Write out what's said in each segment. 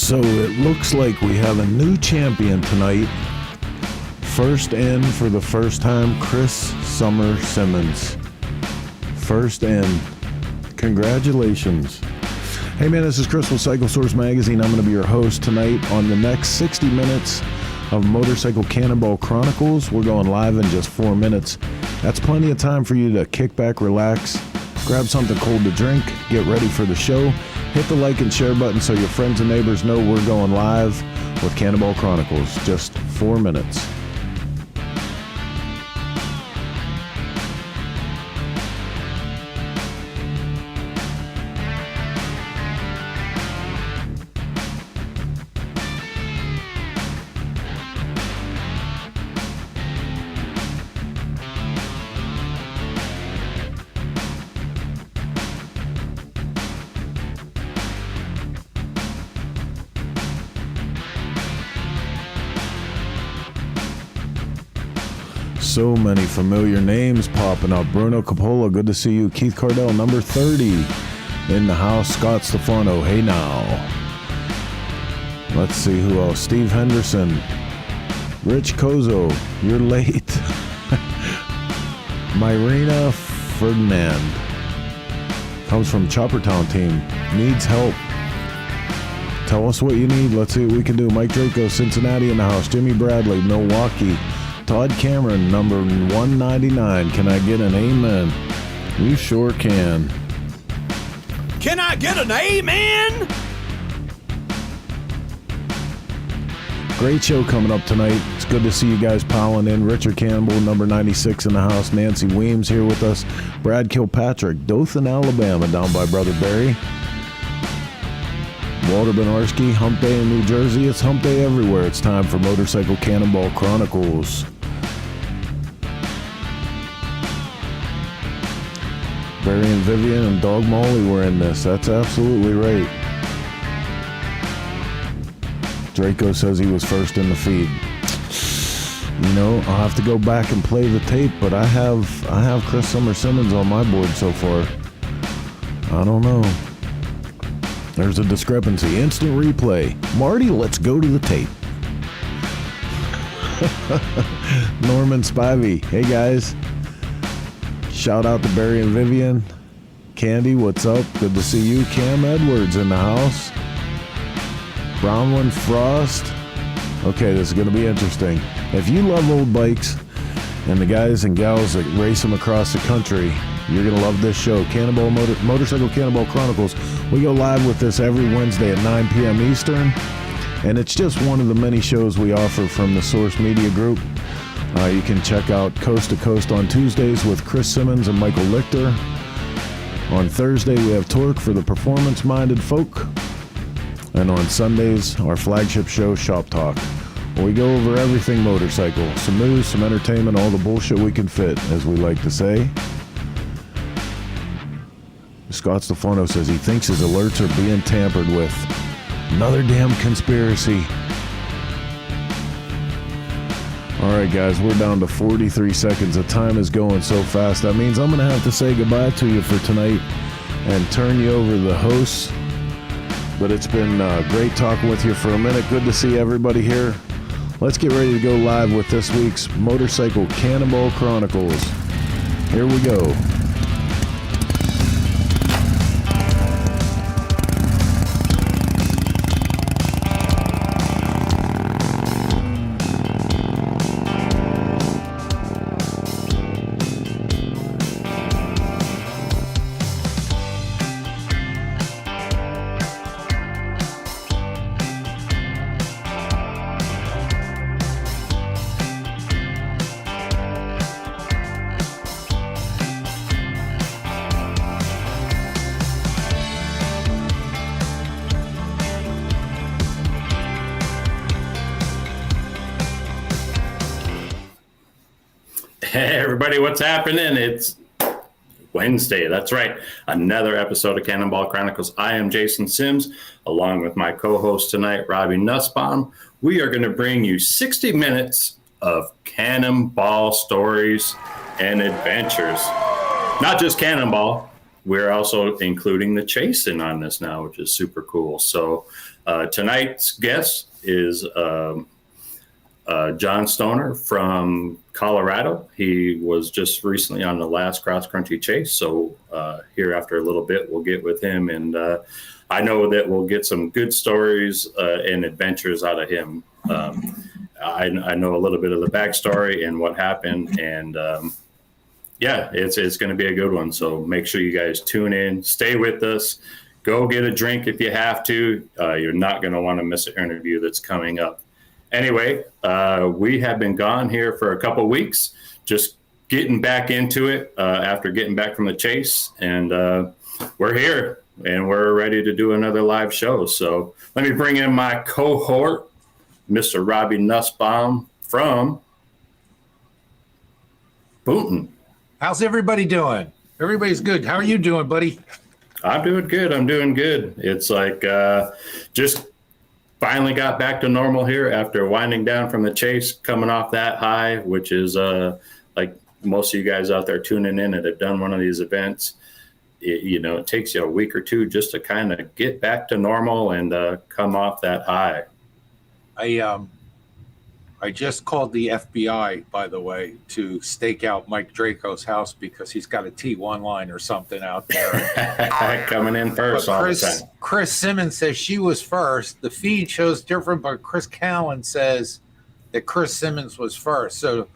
So it looks like we have a new champion tonight. First in for the first time, Chris Summer Simmons. First in. Congratulations. Hey man, this is Chris with Cycle Source Magazine. I'm going to be your host tonight on the next 60 minutes of Motorcycle Cannonball Chronicles. We're going live in just 4 minutes. That's plenty of time for you to kick back, relax, grab something cold to drink, get ready for the show. Hit the like and share button so your friends and neighbors know we're going live with Cannonball Chronicles. Just 4 minutes. So many familiar names popping up. Bruno Coppola, good to see you. Keith Cardell, number 30 in the house. Scott Stefano, hey now. Let's see who else. Steve Henderson. Rich Kozo, you're late. Myrina Ferdinand. Comes from Choppertown team. Needs help. Tell us what you need. Let's see what we can do. Mike Draco, Cincinnati in the house. Jimmy Bradley, Milwaukee. Todd Cameron, number 199. Can I get an amen? You sure can. Can I get an amen? Great show coming up tonight. It's good to see you guys piling in. Richard Campbell, number 96 in the house. Nancy Weems here with us. Brad Kilpatrick, Dothan, Alabama, down by Brother Barry. Walter Benarski, Hump Day in New Jersey. It's Hump Day everywhere. It's time for Motorcycle Cannonball Chronicles. Barry and Vivian and Dog Molly were in this. That's absolutely right. Draco says he was first in the feed. You know, I'll have to go back and play the tape, but I have Chris Summer Simmons on my board so far. I don't know. There's a discrepancy. Instant replay. Marty, let's go to the tape. Norman Spivey. Hey, guys. Shout out to Barry and Vivian. Candy, what's up? Good to see you. Cam Edwards in the house. Bronwyn Frost. Okay, this is going to be interesting. If you love old bikes and the guys and gals that race them across the country, you're going to love this show. Motorcycle Cannonball Chronicles. We go live with this every Wednesday at 9 p.m. Eastern, and it's just one of the many shows we offer from the Source Media Group. You can check out Coast to Coast on Tuesdays with Chris Simmons and Michael Lichter. On Thursday, we have Torque for the performance-minded folk. And on Sundays, our flagship show, Shop Talk, where we go over everything motorcycle. Some news, some entertainment, all the bullshit we can fit, as we like to say. Scott Stefano says he thinks his alerts are being tampered with. Another damn conspiracy. All right, guys, we're down to 43 seconds. The time is going so fast. That means I'm going to have to say goodbye to you for tonight and turn you over to the hosts. But it's been great talking with you for a minute. Good to see everybody here. Let's get ready to go live with this week's Motorcycle Cannonball Chronicles. Here we go. Hey everybody, what's happening? It's Wednesday. That's right. Another episode of Cannonball Chronicles. I am Jason Sims, along with my co-host tonight, Robbie Nussbaum. We are going to bring you 60 minutes of cannonball stories and adventures. Not just cannonball. we're also including the chasing on this now, which is super cool. So tonight's guest is John Stoner from Colorado. He was just recently on the last cross-country chase. So here after a little bit, we'll get with him. And I know that we'll get some good stories and adventures out of him. I know a little bit of the backstory and what happened. And yeah, it's going to be a good one. So make sure you guys tune in, stay with us, go get a drink if you have to. You're not going to want to miss an interview that's coming up. Anyway, we have been gone here for a couple weeks, just getting back into it after getting back from the chase. And we're here and we're ready to do another live show. So let me bring in my cohort, Mr. Robbie Nussbaum from Boonton. How's everybody doing? Everybody's good. How are you doing, buddy? I'm doing good. It's like just finally got back to normal here after winding down from the chase, coming off that high, which is like most of you guys out there tuning in that have done one of these events. It takes you a week or two just to kind of get back to normal and come off that high. I just called the FBI, by the way, to stake out Mike Draco's house because he's got a T1 line or something out there. Coming in first all the time. Chris Simmons says she was first. The feed shows different, but Chris Cowan says that Chris Simmons was first. So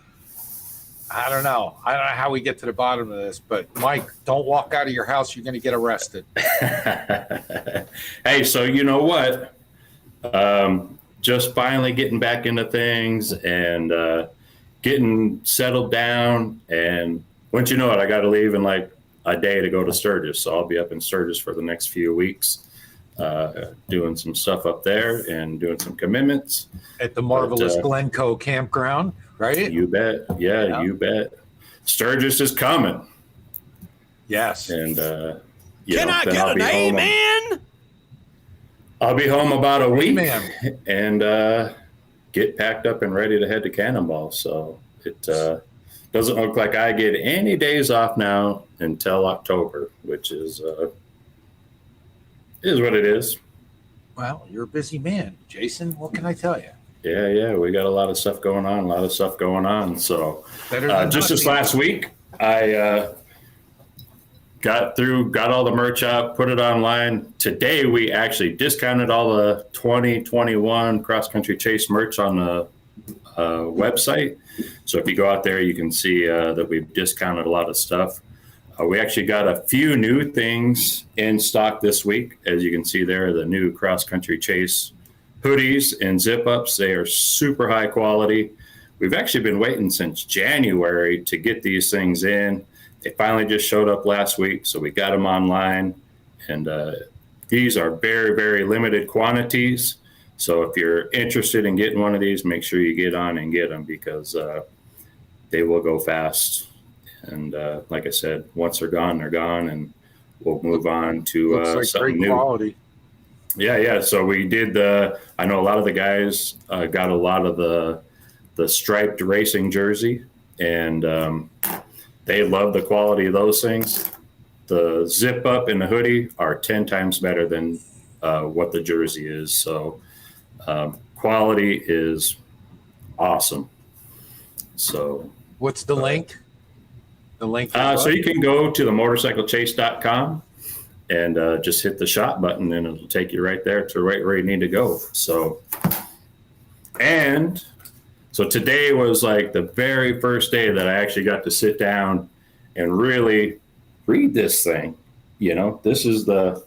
I don't know. I don't know how we get to the bottom of this, but Mike, don't walk out of your house. You're going to get arrested. Hey, so you know what? Just finally getting back into things and getting settled down. And once you know it, I got to leave in like a day to go to Sturgis. So I'll be up in Sturgis for the next few weeks, doing some stuff up there and doing some commitments. At the marvelous Glencoe campground, right? You bet. Yeah, you bet. Sturgis is coming. Yes. And, Can I get an amen? I'll be home about a week Amen. And get packed up and ready to head to Cannonball. So it doesn't look like I get any days off now until October, which is what it is. Well, you're a busy man, Jason. What can I tell you? Yeah. We got a lot of stuff going on. So just this nothing. last week, I got all the merch out, put it online. Today, we actually discounted all the 2021 cross-country chase merch on the website. So if you go out there, you can see that we've discounted a lot of stuff. We actually got a few new things in stock this week. As you can see there, the new cross-country chase hoodies and zip-ups. They are super high quality. We've actually been waiting since January to get these things in. They finally just showed up last week, so we got them online. And these are very, very limited quantities. So if you're interested in getting one of these, make sure you get on and get them because they will go fast. And like I said, once they're gone, and we'll move on to Looks like something great new. quality. Yeah. So we did I know a lot of the guys got a lot of the striped racing jersey, and they love the quality of those things. The zip up and the hoodie are 10 times better than what the jersey is. So quality is awesome. So What's the link? The link. so you can go to the motorcyclechase.com and just hit the shop button and it'll take you right there to right where you need to go. So today was like the very first day that I actually got to sit down and really read this thing. This is let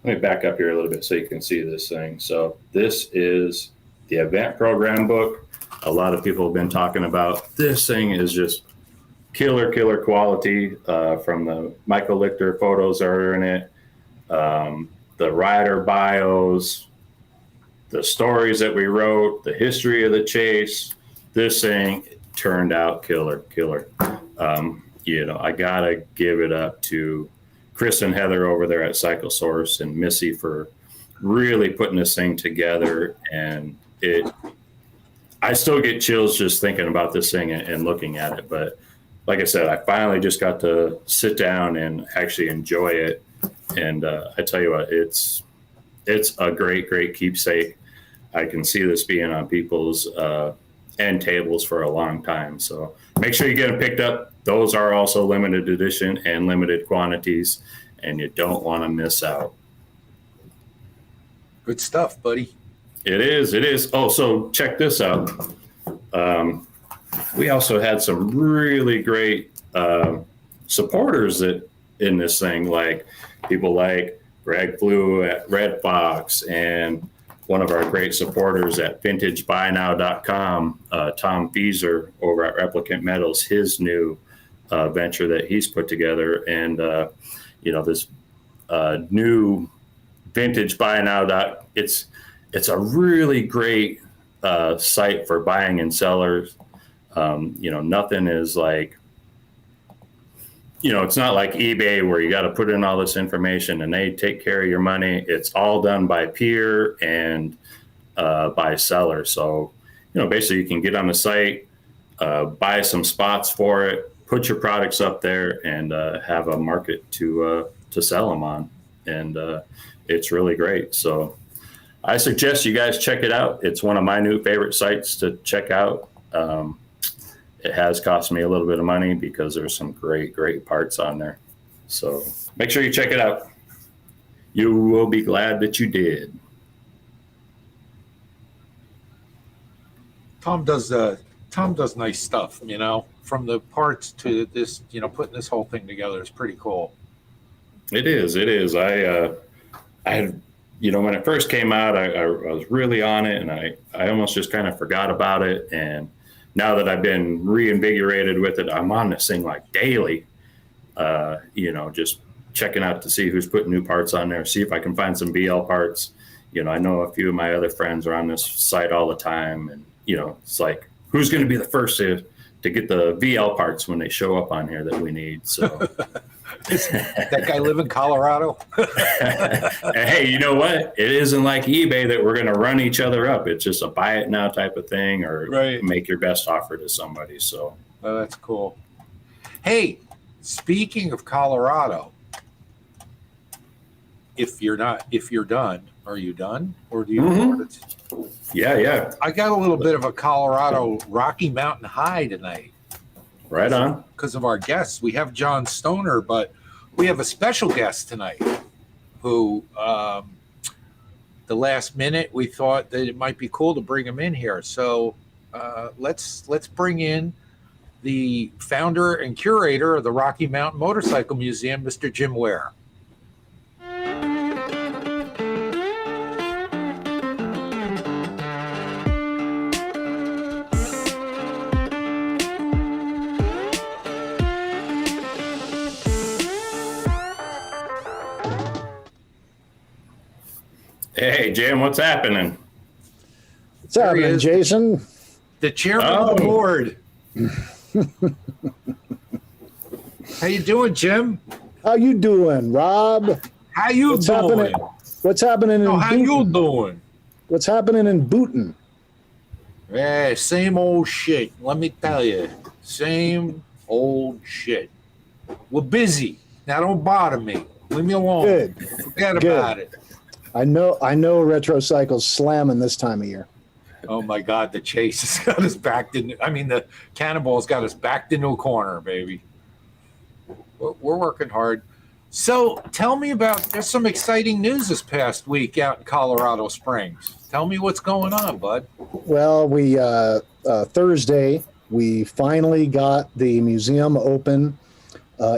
me back up here a little bit so you can see this thing. So this is the event program book. A lot of people have been talking about this thing is just killer quality from the Michael Lichter photos that are in it, the rider bios, the stories that we wrote, the history of the chase. This thing turned out killer. I gotta give it up to Chris and Heather over there at Cycle Source and Missy for really putting this thing together. And I still get chills just thinking about this thing and looking at it. But like I said, I finally just got to sit down and actually enjoy it. And I tell you what, it's a great keepsake. I can see this being on people's end tables for a long time. So make sure you get them picked up. Those are also limited edition and limited quantities, and you don't want to miss out. Good stuff, buddy. It is. Oh, so check this out. We also had some really great supporters in this thing, like people like Greg Flew at Red Fox, and one of our great supporters at vintageBuyNow.com, Tom Fieser over at Replicant Metals, his new venture that he's put together. And, this new Vintage Buy Now. It's a really great site for buying and sellers. Nothing is like, it's not like eBay where you got to put in all this information and they take care of your money. It's all done by peer and by seller. So, basically you can get on the site, buy some spots for it, put your products up there, and have a market to sell them on. And it's really great. So I suggest you guys check it out. It's one of my new favorite sites to check out. It has cost me a little bit of money because there's some great parts on there. So make sure you check it out. You will be glad that you did. Tom does nice stuff, from the parts to this, putting this whole thing together is pretty cool. It is. I had, when it first came out, I was really on it, and I almost just kind of forgot about it. And now that I've been reinvigorated with it, I'm on this thing like daily, just checking out to see who's putting new parts on there, see if I can find some VL parts. I know a few of my other friends are on this site all the time, and, it's like, who's going to be the first to get the VL parts when they show up on here that we need. So that guy live in Colorado. Hey, you know what? It isn't like eBay that we're going to run each other up. It's just a buy it now type of thing, or make your best offer to somebody. So that's cool. Hey, speaking of Colorado, if you're done, are you done? Or do you want it? Yeah. I got a little bit of a Colorado Rocky Mountain high tonight. Right on. Because of our guests. We have John Stoner, but we have a special guest tonight who, the last minute, we thought that it might be cool to bring him in here. So let's bring in the founder and curator of the Rocky Mountain Motorcycle Museum, Mr. Jim Ware. Hey, Jim, what's happening? What's happening, Jason? The chairman of the board. How you doing, Jim? How you doing, Rob? How you doing? What's happening in How Booton? you doing? What's happening in Booton? Yeah, same old shit. Let me tell you. Same old shit. We're busy. Now don't bother me. Leave me alone. Good. Forget about it. I know retro cycle's slamming this time of year. Oh my God, the chase has got us backed in. The Cannonball's got us backed into a corner, baby. We're working hard. So tell me there's some exciting news this past week out in Colorado Springs. Tell me what's going on, bud. Well, we Thursday, we finally got the museum open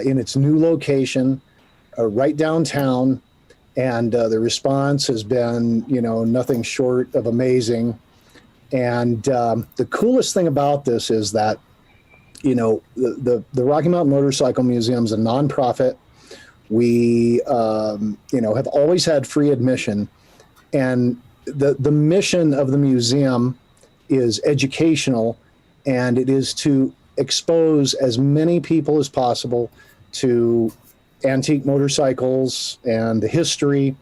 in its new location right downtown. And the response has been, nothing short of amazing. And the coolest thing about this is that, the Rocky Mountain Motorcycle Museum is a nonprofit. We, have always had free admission. And the mission of the museum is educational, and it is to expose as many people as possible to antique motorcycles and the history,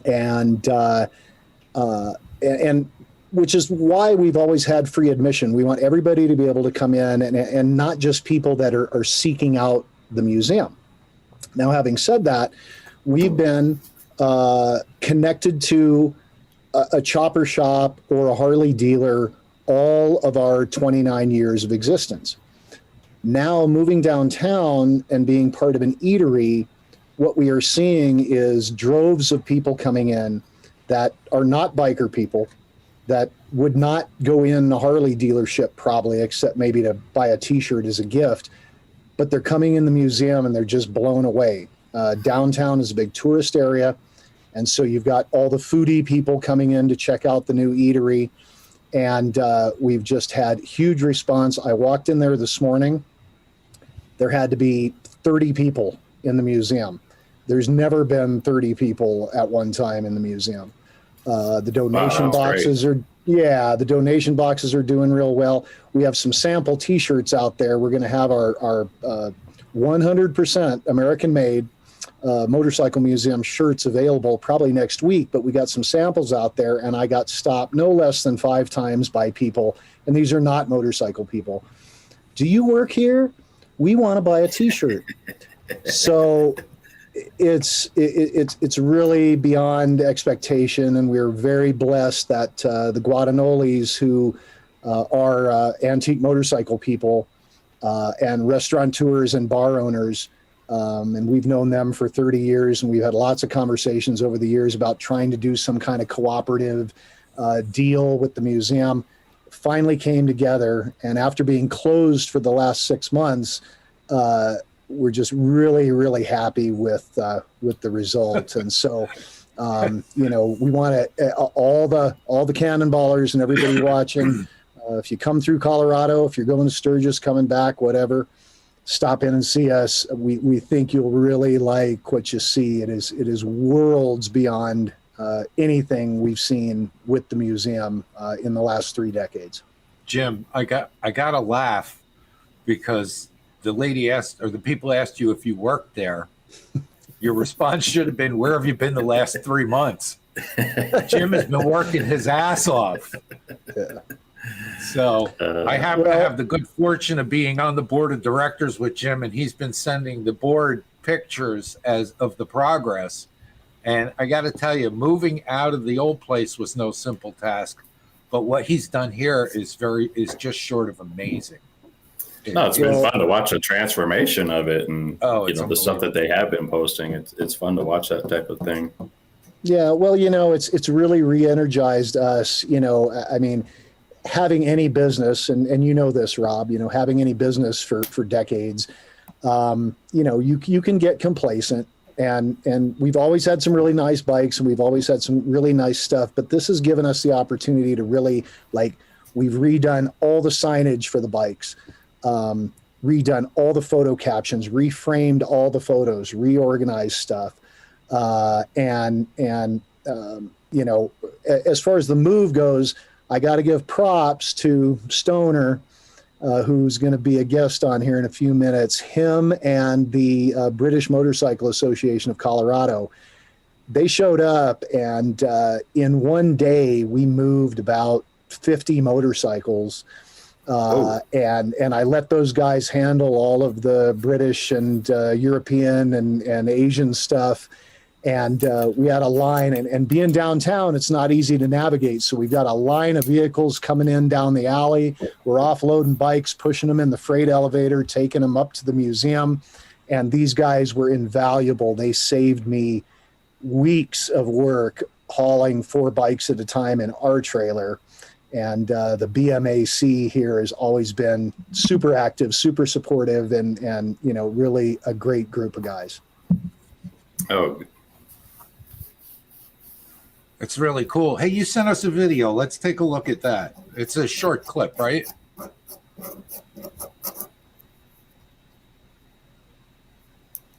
and which is why we've always had free admission. We want everybody to be able to come in, and not just people that are seeking out the museum. Now, having said that, we've been connected to a chopper shop or a Harley dealer all of our 29 years of existence. Now, moving downtown and being part of an eatery, what we are seeing is droves of people coming in that are not biker people, that would not go in a Harley dealership probably, except maybe to buy a t-shirt as a gift, but they're coming in the museum and they're just blown away. Downtown is a big tourist area, and so you've got all the foodie people coming in to check out the new eatery, and we've just had huge response. I walked in there this morning. There had to be 30 people in the museum. There's never been 30 people at one time in the museum. The donation boxes are, the donation boxes are doing real well. We have some sample t-shirts out there. We're going to have our 100% American made Motorcycle Museum shirts available probably next week, but we got some samples out there, and I got stopped no less than 5 times by people, and these are not motorcycle people. Do you work here? We want to buy a t-shirt. So it's really beyond expectation, and we're very blessed that the Guadagnolis, who are antique motorcycle people and restaurateurs and bar owners, and we've known them for 30 years, and we've had lots of conversations over the years about trying to do some kind of cooperative deal with the museum, finally came together. And after being closed for the last 6 months, we're just really, really happy with the result. And so, we want to all the cannonballers and everybody watching. If you come through Colorado, if you're going to Sturgis, coming back, whatever, stop in and see us. We think you'll really like what you see. It is worlds beyond anything we've seen with the museum in the last 3 decades. Jim, I got to laugh because the lady asked, or the people asked you if you worked there. Your response should have been, "Where have you been the last 3 months?" Jim has been working his ass off. Yeah. So I happen to have the good fortune of being on the board of directors with Jim, and he's been sending the board pictures of the progress. And I got to tell you, moving out of the old place was no simple task, but what he's done here is just short of amazing. No, it's been fun to watch the transformation of it, and the stuff that they have been posting. It's fun to watch that type of thing. Yeah, well, it's really re-energized us. I mean, having any business, and this, Rob, having any business for decades, you can get complacent, and we've always had some really nice bikes, and we've always had some really nice stuff, but this has given us the opportunity to really, we've redone all the signage for the bikes, redone all the photo captions, reframed all the photos, reorganized stuff, and as far as the move goes, I got to give props to Stoner, who's going to be a guest on here in a few minutes. Him and the British Motorcycle Association of Colorado, they showed up, and in one day we moved about 50 motorcycles. And I let those guys handle all of the British and European and Asian stuff. And we had a line, and being downtown, it's not easy to navigate. So we've got a line of vehicles coming in down the alley. We're offloading bikes, pushing them in the freight elevator, taking them up to the museum. And these guys were invaluable. They saved me weeks of work hauling 4 bikes at a time in our trailer. And the BMAC here has always been super active, super supportive, and really a great group of guys. Oh, it's really cool. Hey, you sent us a video. Let's take a look at that. It's a short clip, right?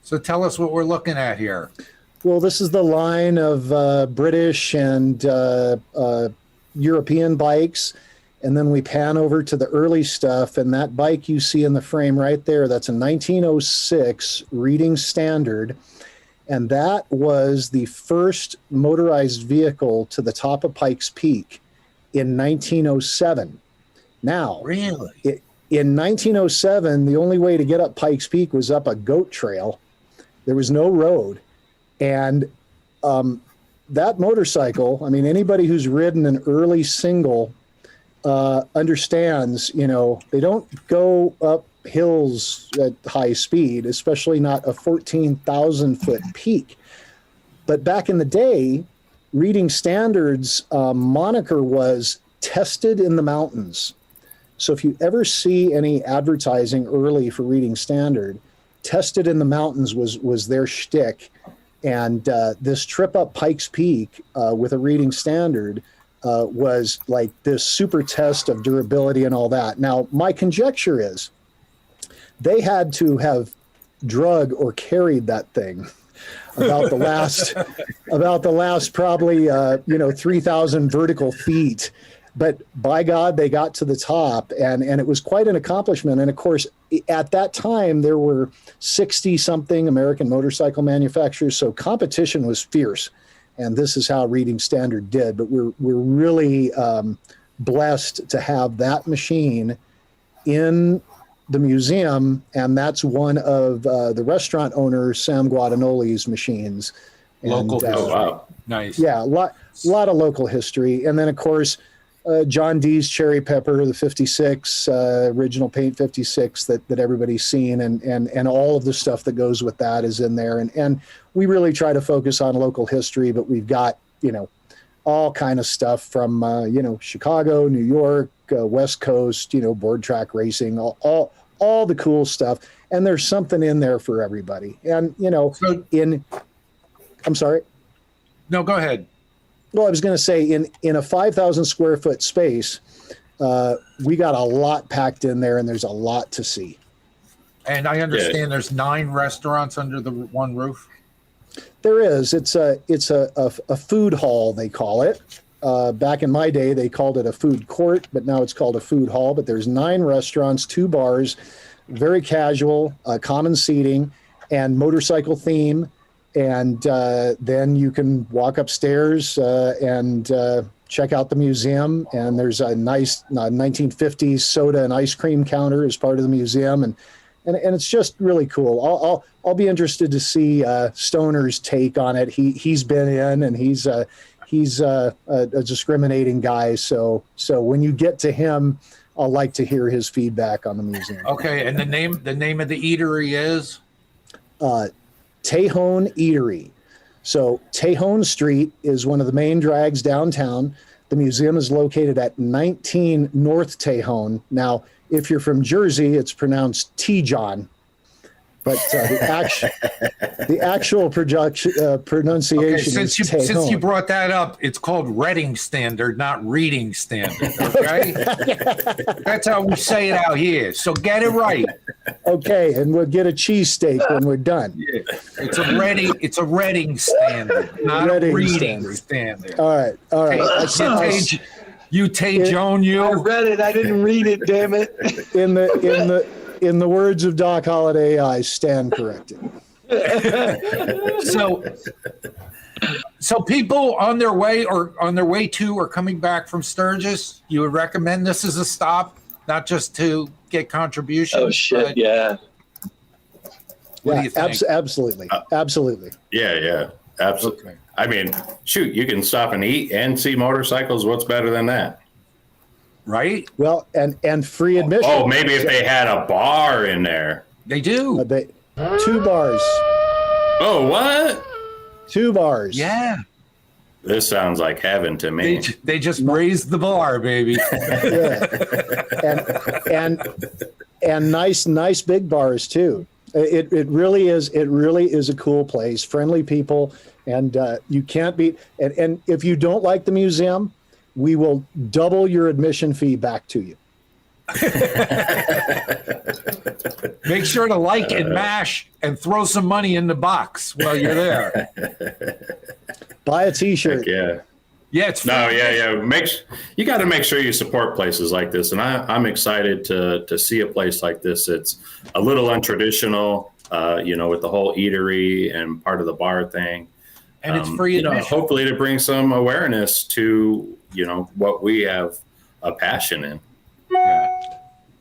So tell us what we're looking at here. Well, this is the line of British and European bikes. And then we pan over to the early stuff. And that bike you see in the frame right there, that's a 1906 Reading Standard. And that was the first motorized vehicle to the top of Pikes Peak in 1907. Now, Really? in 1907, the only way to get up Pikes Peak was up a goat trail. There was no road. And that motorcycle, I mean, anybody who's ridden an early single understands, they don't go up hills at high speed, especially not a 14,000 foot peak. But back in the day, Reading Standard's moniker was tested in the mountains. So if you ever see any advertising early for Reading Standard, tested in the mountains was their shtick. And this trip up Pikes Peak with a Reading Standard was like this super test of durability and all that. Now, my conjecture is they had to have drug or carried that thing about the last probably 3,000 vertical feet. But by God, they got to the top, and it was quite an accomplishment. And of course, at that time, there were 60-something American motorcycle manufacturers, so competition was fierce. And this is how Reading Standard did. But we're really blessed to have that machine in the museum, and that's one of the restaurant owner Sam Guadagnoli's machines. Local history. Oh, wow. Nice. Yeah, a lot of local history. And then, of course, John D's Cherry Pepper, the 56, original paint 56 that everybody's seen, and all of the stuff that goes with that is in there. And we really try to focus on local history, but we've got, all kind of stuff from, Chicago, New York, West Coast, board track racing, all the cool stuff. And there's something in there for everybody. And, I'm sorry. No, go ahead. Well, I was going to say in a 5,000 square foot space, we got a lot packed in there, and there's a lot to see. And I understand there's 9 restaurants under the one roof. There is. It's a food hall, they call it. Back in my day, they called it a food court, but now it's called a food hall. But there's 9 restaurants, 2 bars, very casual, common seating, and motorcycle theme. And then you can walk upstairs and check out the museum. And there's a nice 1950s soda and ice cream counter as part of the museum. And it's just really cool. I'll be interested to see Stoner's take on it. He's been in, and he's a discriminating guy. So when you get to him, I'll like to hear his feedback on the museum. Okay, and the name of the eatery is Tehm Eatery. So Tejon Street is one of the main drags downtown. The museum is located at 19 North Tejon. Now, if you're from Jersey, it's pronounced T-John. But the actual pronunciation is Tejon. Since you brought that up, it's called Reading Standard, not Reading Standard. Okay, that's how we say it out here. So get it right. Okay, and we'll get a cheesesteak when we're done. Yeah. It's a Reading Standard, not a Reading Standard. All right. You Tejon, you. I read it. I didn't read it. Damn it. In the words of Doc Holliday, I stand corrected. So people on their way to or coming back from Sturgis, you would recommend this as a stop, not just to get contributions. Oh shit! Yeah. What do you think? Absolutely. Yeah, absolutely. Okay. I mean, shoot, you can stop and eat and see motorcycles. What's better than that? Right? Well, and free admission. Oh, maybe if they had a bar in there. They do. 2 bars. Oh, what? 2 bars. Yeah. This sounds like heaven to me. They just raised the bar, baby. Yeah. And nice big bars too. It really is a cool place. Friendly people, and you can't beat. And if you don't like the museum, we will double your admission fee back to you. Make sure to like and mash and throw some money in the box while you're there. Buy a T-shirt. Yeah. Yeah, it's No, yeah. You got to make sure you support places like this, and I'm excited to see a place like this. It's a little untraditional, with the whole eatery and part of the bar thing. And it's free admission. Hopefully to bring some awareness to what we have a passion in. Yeah.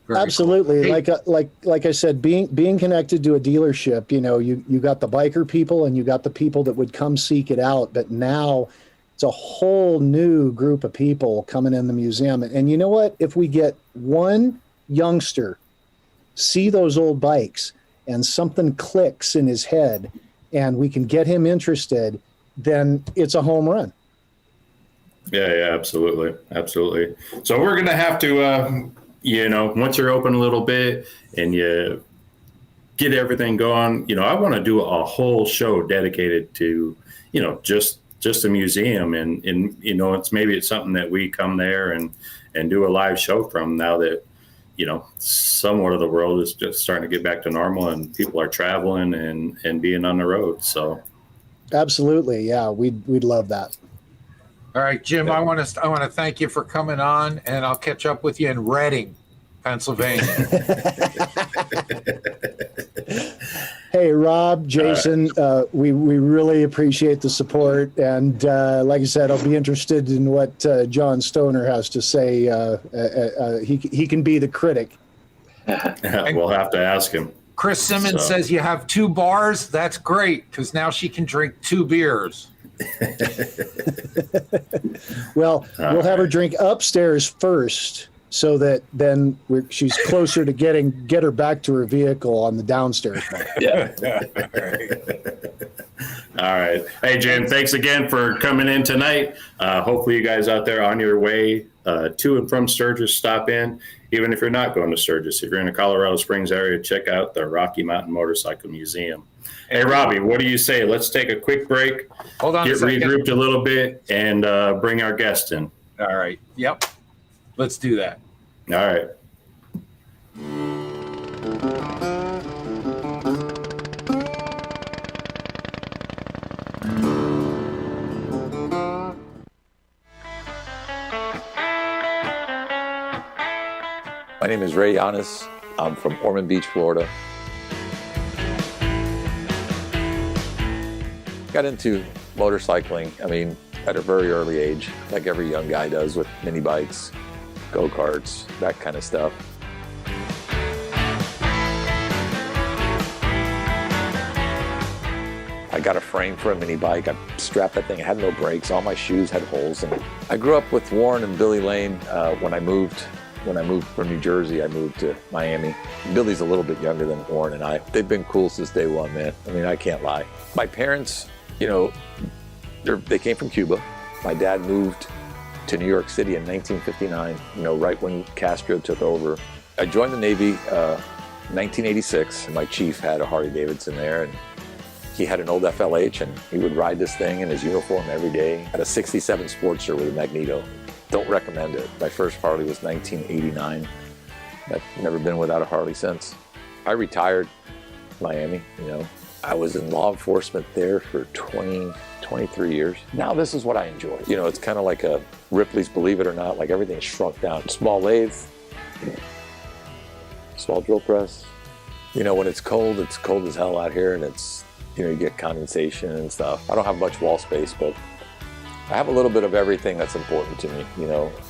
Very Absolutely. cool. Hey, Like I said, being connected to a dealership, you got the biker people and you got the people that would come seek it out. But now it's a whole new group of people coming in the museum. And you know what? If we get one youngster see those old bikes and something clicks in his head and we can get him interested, then it's a home run. Yeah, absolutely. Absolutely. So we're going to have to, once you're open a little bit and you get everything going, I want to do a whole show dedicated to, just a museum. And it's something that we come there and do a live show from now that, somewhat of the world is just starting to get back to normal and people are traveling and being on the road. So. Absolutely. Yeah. We'd love that. all right, Jim, I want to thank you for coming on, and I'll catch up with you in Reading, Pennsylvania. Hey, Rob, Jason, we really appreciate the support. And like I said, I'll be interested in what John Stoner has to say. He can be the critic. We'll have to ask him. Chris Simmons says you have 2 bars. That's great, because now she can drink 2 beers. Well, we'll have her drink upstairs first, so that then she's closer to get her back to her vehicle on the downstairs part. Yeah. All right. Hey, Jim, thanks again for coming in tonight. Hopefully you guys out there on your way to and from Sturgis, stop in. Even if you're not going to Sturgis, if you're in the Colorado Springs area, check out the Rocky Mountain Motorcycle Museum. Hey, Robbie, what do you say? Let's take a quick break, Hold on get a second. regrouped a little bit, and bring our guest in. All right. Yep. Let's do that. All right. My name is Ray Yanis. I'm from Ormond Beach, Florida. Got into motorcycling, at a very early age, like every young guy does, with mini bikes, go-karts, that kind of stuff. I got a frame for a mini bike. I strapped that thing. It had no brakes. All my shoes had holes. And I grew up with Warren and Billy Lane. When I moved from New Jersey, I moved to Miami. Billy's a little bit younger than Warren and I. They've been cool since day one, man. I can't lie. My parents, they came from Cuba. My dad moved to New York City in 1959, right when Castro took over. I joined the Navy 1986, and my chief had a Harley Davidson there, and he had an old FLH, and he would ride this thing in his uniform every day. Had a 67 Sportster with a Magneto. Don't recommend it. My first Harley was 1989. I've never been without a Harley since. I retired Miami, I was in law enforcement there for 23 years. Now this is what I enjoy. It's kind of like a Ripley's Believe It or Not, like everything's shrunk down. Small lathe, small drill press. When it's cold as hell out here, and it's, you get condensation and stuff. I don't have much wall space, but I have a little bit of everything that's important to me.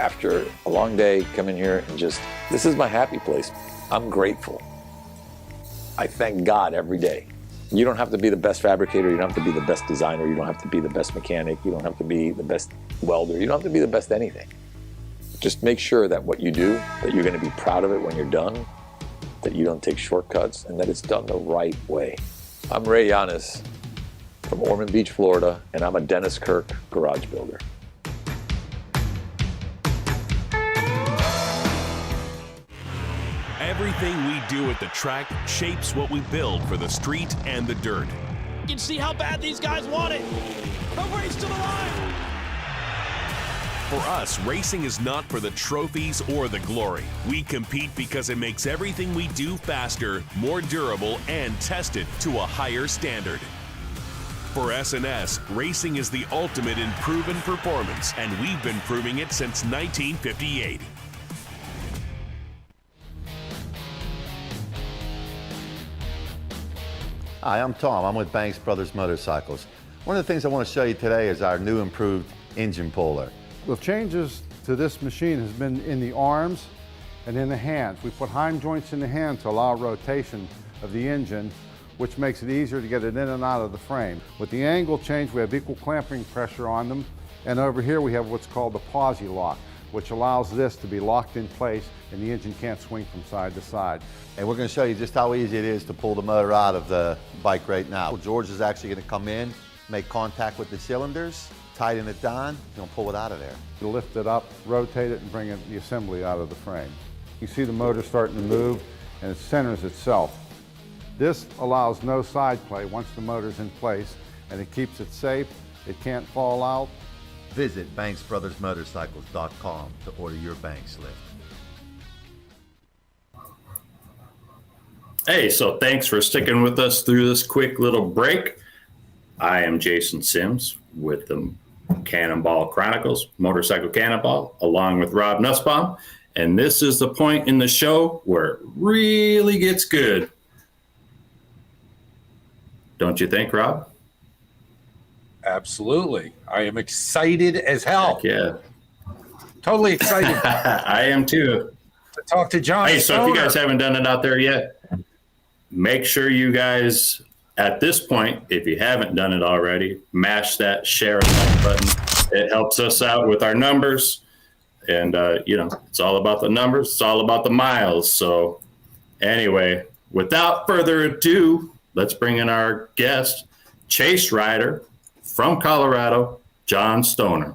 After a long day, come in here and this is my happy place. I'm grateful. I thank God every day. You don't have to be the best fabricator. You don't have to be the best designer. You don't have to be the best mechanic. You don't have to be the best welder. You don't have to be the best anything. Just make sure that what you do, that you're going to be proud of it when you're done, that you don't take shortcuts, and that it's done the right way. I'm Ray Yanis from Ormond Beach, Florida, and I'm a Dennis Kirk garage builder. Everything we do at the track shapes what we build for the street and the dirt. You can see how bad these guys want it. The race to the line. For us, racing is not for the trophies or the glory. We compete because it makes everything we do faster, more durable, and tested to a higher standard. For S&S, racing is the ultimate in proven performance, and we've been proving it since 1958. Hi, I'm Tom. I'm with Banks Brothers Motorcycles. One of the things I want to show you today is our new improved engine puller. The changes to this machine has been in the arms and in the hands. We put heim joints in the hand to allow rotation of the engine, which makes it easier to get it in and out of the frame. With the angle change, we have equal clamping pressure on them. And over here we have what's called the posi lock, which allows this to be locked in place and the engine can't swing from side to side. And we're going to show you just how easy it is to pull the motor out of the bike right now. George is actually going to come in, make contact with the cylinders, tighten it down, and pull it out of there. You lift it up, rotate it, and bring the assembly out of the frame. You see the motor starting to move, and it centers itself. This allows no side play once the motor's in place, and it keeps it safe. It can't fall out. Visit BanksBrothersMotorcycles.com to order your Banks lift. Hey, so thanks for sticking with us through this quick little break. I am Jason Sims with the Cannonball Chronicles, Motorcycle Cannonball, along with Rob Nussbaum. And this is the point in the show where it really gets good. Don't you think, Rob? Absolutely. I am excited as hell. Heck yeah. Totally excited I am too. to talk to John Hey, so if you Stoner. guys haven't done it out there yet, make sure you guys, at this point, if you haven't done it already, mash that share and like button. It helps us out with our numbers. And, it's all about the numbers. It's all about the miles. So anyway, without further ado, let's bring in our guest, chase rider from Colorado, John Stoner.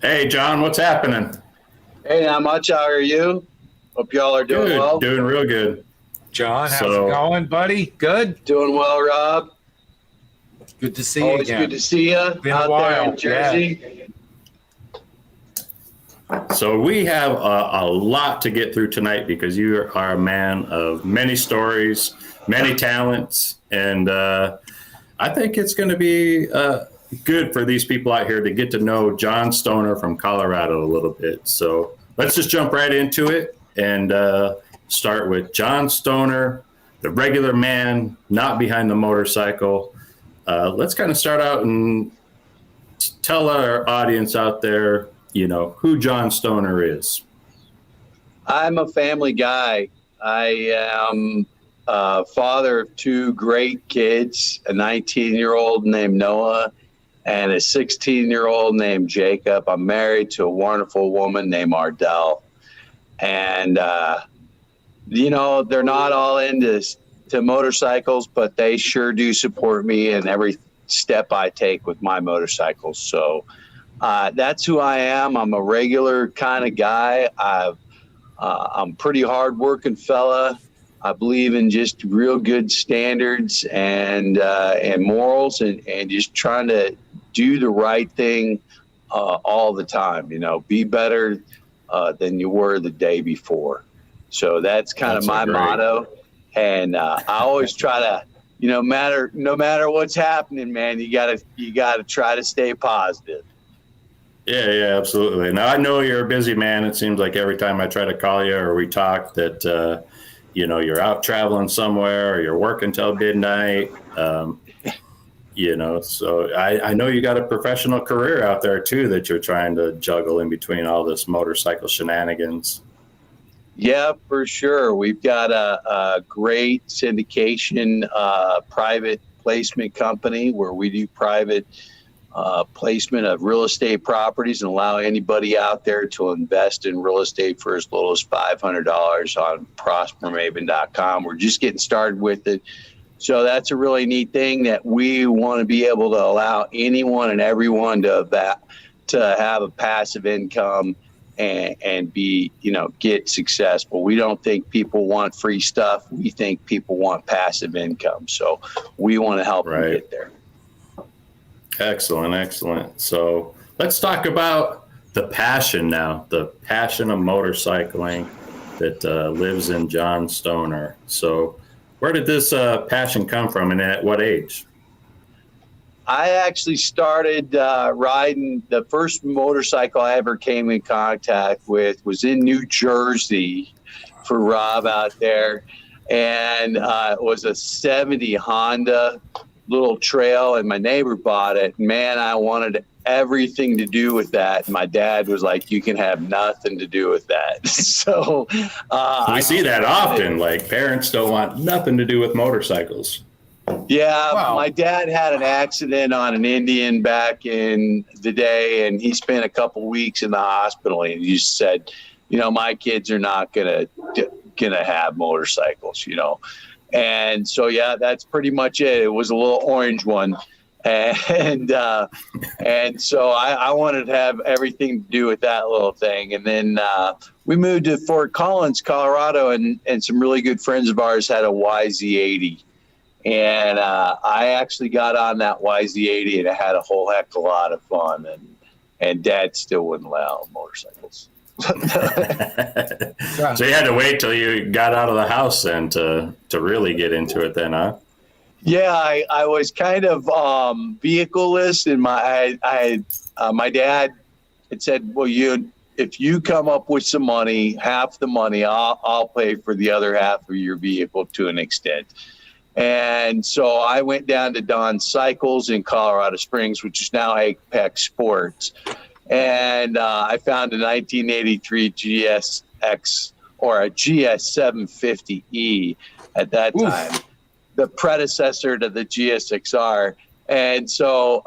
Hey, John, what's happening? Hey, not much. How are you? Hope y'all are doing Good, well. doing real good. John, how's it going, buddy? Good? Doing well, Rob. Good to see you Always again. good to see you Been a out there while, in Jersey. So we have a lot to get through tonight because you are a man of many stories, many talents, and I think it's going to be good for these people out here to get to know John Stoner from Colorado a little bit. So let's just jump right into it and start with John Stoner, the regular man, not behind the motorcycle. Let's kind of start out and tell our audience out there, who John Stoner is. I'm a family guy. I am a father of two great kids, a 19-year-old named Noah and a 16-year-old named Jacob. I'm married to a wonderful woman named Ardell. And, they're not all into motorcycles, but they sure do support me in every step I take with my motorcycles. So that's who I am. I'm a regular kind of guy. I'm a pretty hard-working fella. I believe in just real good standards and morals and just trying to do the right thing all the time. Be better than you were the day before. So that's kind of my motto. And I always try to, no matter what's happening, man, you gotta try to stay positive. Yeah, absolutely. Now I know you're a busy man. It seems like every time I try to call you or we talk that, you're out traveling somewhere or you're working till midnight. So I know you got a professional career out there too that you're trying to juggle in between all this motorcycle shenanigans. Yeah, for sure. We've got a great syndication private placement company where we do private placement of real estate properties and allow anybody out there to invest in real estate for as little as $500 on prospermaven.com. We're just getting started with it. So that's a really neat thing that we want to be able to allow anyone and everyone to have a passive income and be, get successful. We don't think people want free stuff. We think people want passive income. So we want to help them get there. Excellent. So let's talk about the passion now, the passion of motorcycling that lives in John Stoner. So where did this passion come from and at what age? I actually started riding. The first motorcycle I ever came in contact with was in New Jersey for Rob out there. And it was a 70 Honda little trail, and my neighbor bought it. Man, I wanted everything to do with that. My dad was like, you can have nothing to do with that. So we see that often. Like, parents don't want nothing to do with motorcycles. Yeah, Wow. My dad had an accident on an Indian back in the day, and he spent a couple weeks in the hospital. And he just said, my kids are not gonna have motorcycles, And so, yeah, that's pretty much it. It was a little orange one. And so I wanted to have everything to do with that little thing. And then we moved to Fort Collins, Colorado, and some really good friends of ours had a YZ80. And I actually got on that YZ80, and I had a whole heck of a lot of fun. And Dad still wouldn't allow motorcycles. So you had to wait till you got out of the house then to really get into it then, huh? Yeah, I was kind of vehicleless, and my dad had said, well, if you come up with some money, half the money, I'll pay for the other half of your vehicle to an extent. And so I went down to Don Cycles in Colorado Springs, which is now Apex Sports. And I found a 1983 GSX, or a GS750E at that time, the predecessor to the GSXR. And so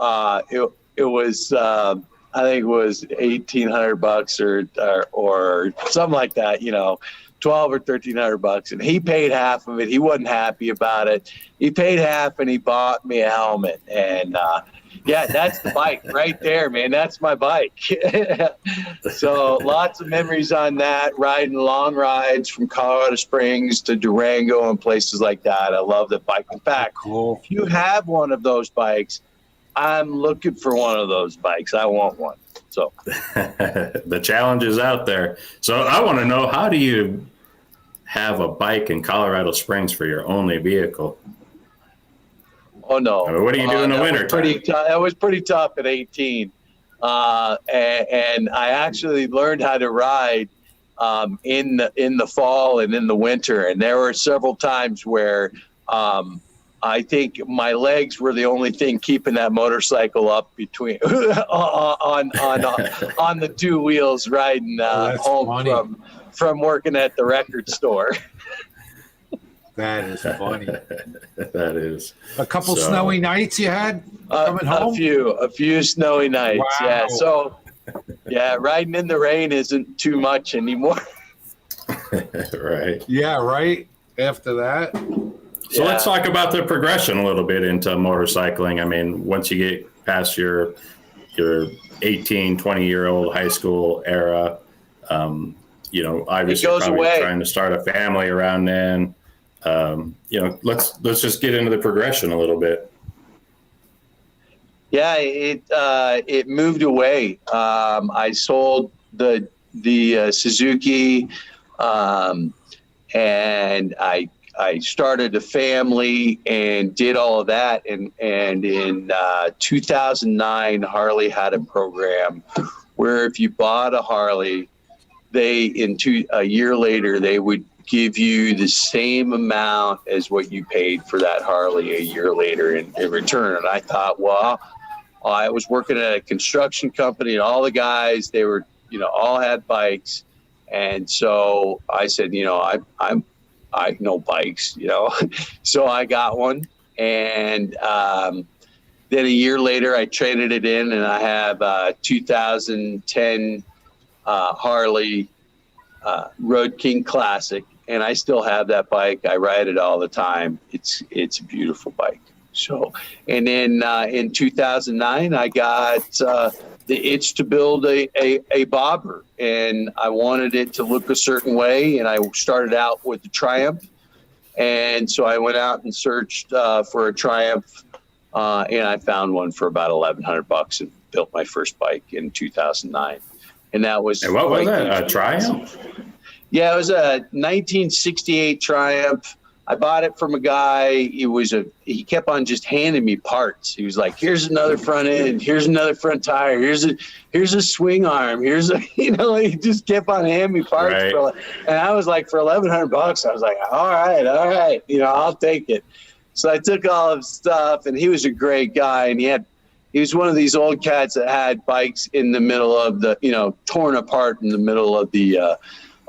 it was, I think it was $1,800 or something like that, $1,200 or $1,300, and he paid half of it. He wasn't happy about it. He paid half, and he bought me a helmet. And yeah, that's the bike right there, man. That's my bike. So lots of memories on that, riding long rides from Colorado Springs to Durango and places like that. I love the bike. In fact, Cool. If you have one of those bikes, I'm looking for one of those bikes. I want one. So the challenge is out there. So I want to know, how do you have a bike in Colorado Springs for your only vehicle? Oh no! I mean, what do you do in the winter time? That was pretty tough at 18, and I actually learned how to ride in the fall and in the winter. And there were several times where I think my legs were the only thing keeping that motorcycle up between on the two wheels riding home from working at the record store. That is funny. That is. A couple snowy nights you had coming home? A few snowy nights. Wow. Yeah. So, yeah, riding in the rain isn't too much anymore. Right. Yeah, right. After that. So let's talk about the progression a little bit into motorcycling. I mean, once you get past your 18, 20-year-old high school era, obviously probably trying to start a family around then. Let's just get into the progression a little bit. Yeah, it moved away. I sold the Suzuki, and I started a family and did all of that. And in 2009, Harley had a program where if you bought a Harley, a year later, they would give you the same amount as what you paid for that Harley a year later in return. And I thought, well, I was working at a construction company, and all the guys, they were, all had bikes. And so I said, I know bikes, so I got one. And then a year later, I traded it in, and I have a 2010 Harley Road King Classic, and I still have that bike. I ride it all the time. It's a beautiful bike. So, and then in 2009, I got the itch to build a bobber, and I wanted it to look a certain way. And I started out with the Triumph, and so I went out and searched for a Triumph, and I found one for about $1,100 and built my first bike in 2009. And that was. And what was that? A Triumph? Yeah, it was a 1968 Triumph. I bought it from a guy. He kept on just handing me parts. He was like, here's another front end. Here's another front tire. Here's a swing arm. He just kept on handing me parts. Right. And I was like, for $1,100, I was like, all right. I'll take it. So I took all of his stuff, and he was a great guy. And he was one of these old cats that had bikes in the middle of the, torn apart in the middle of the,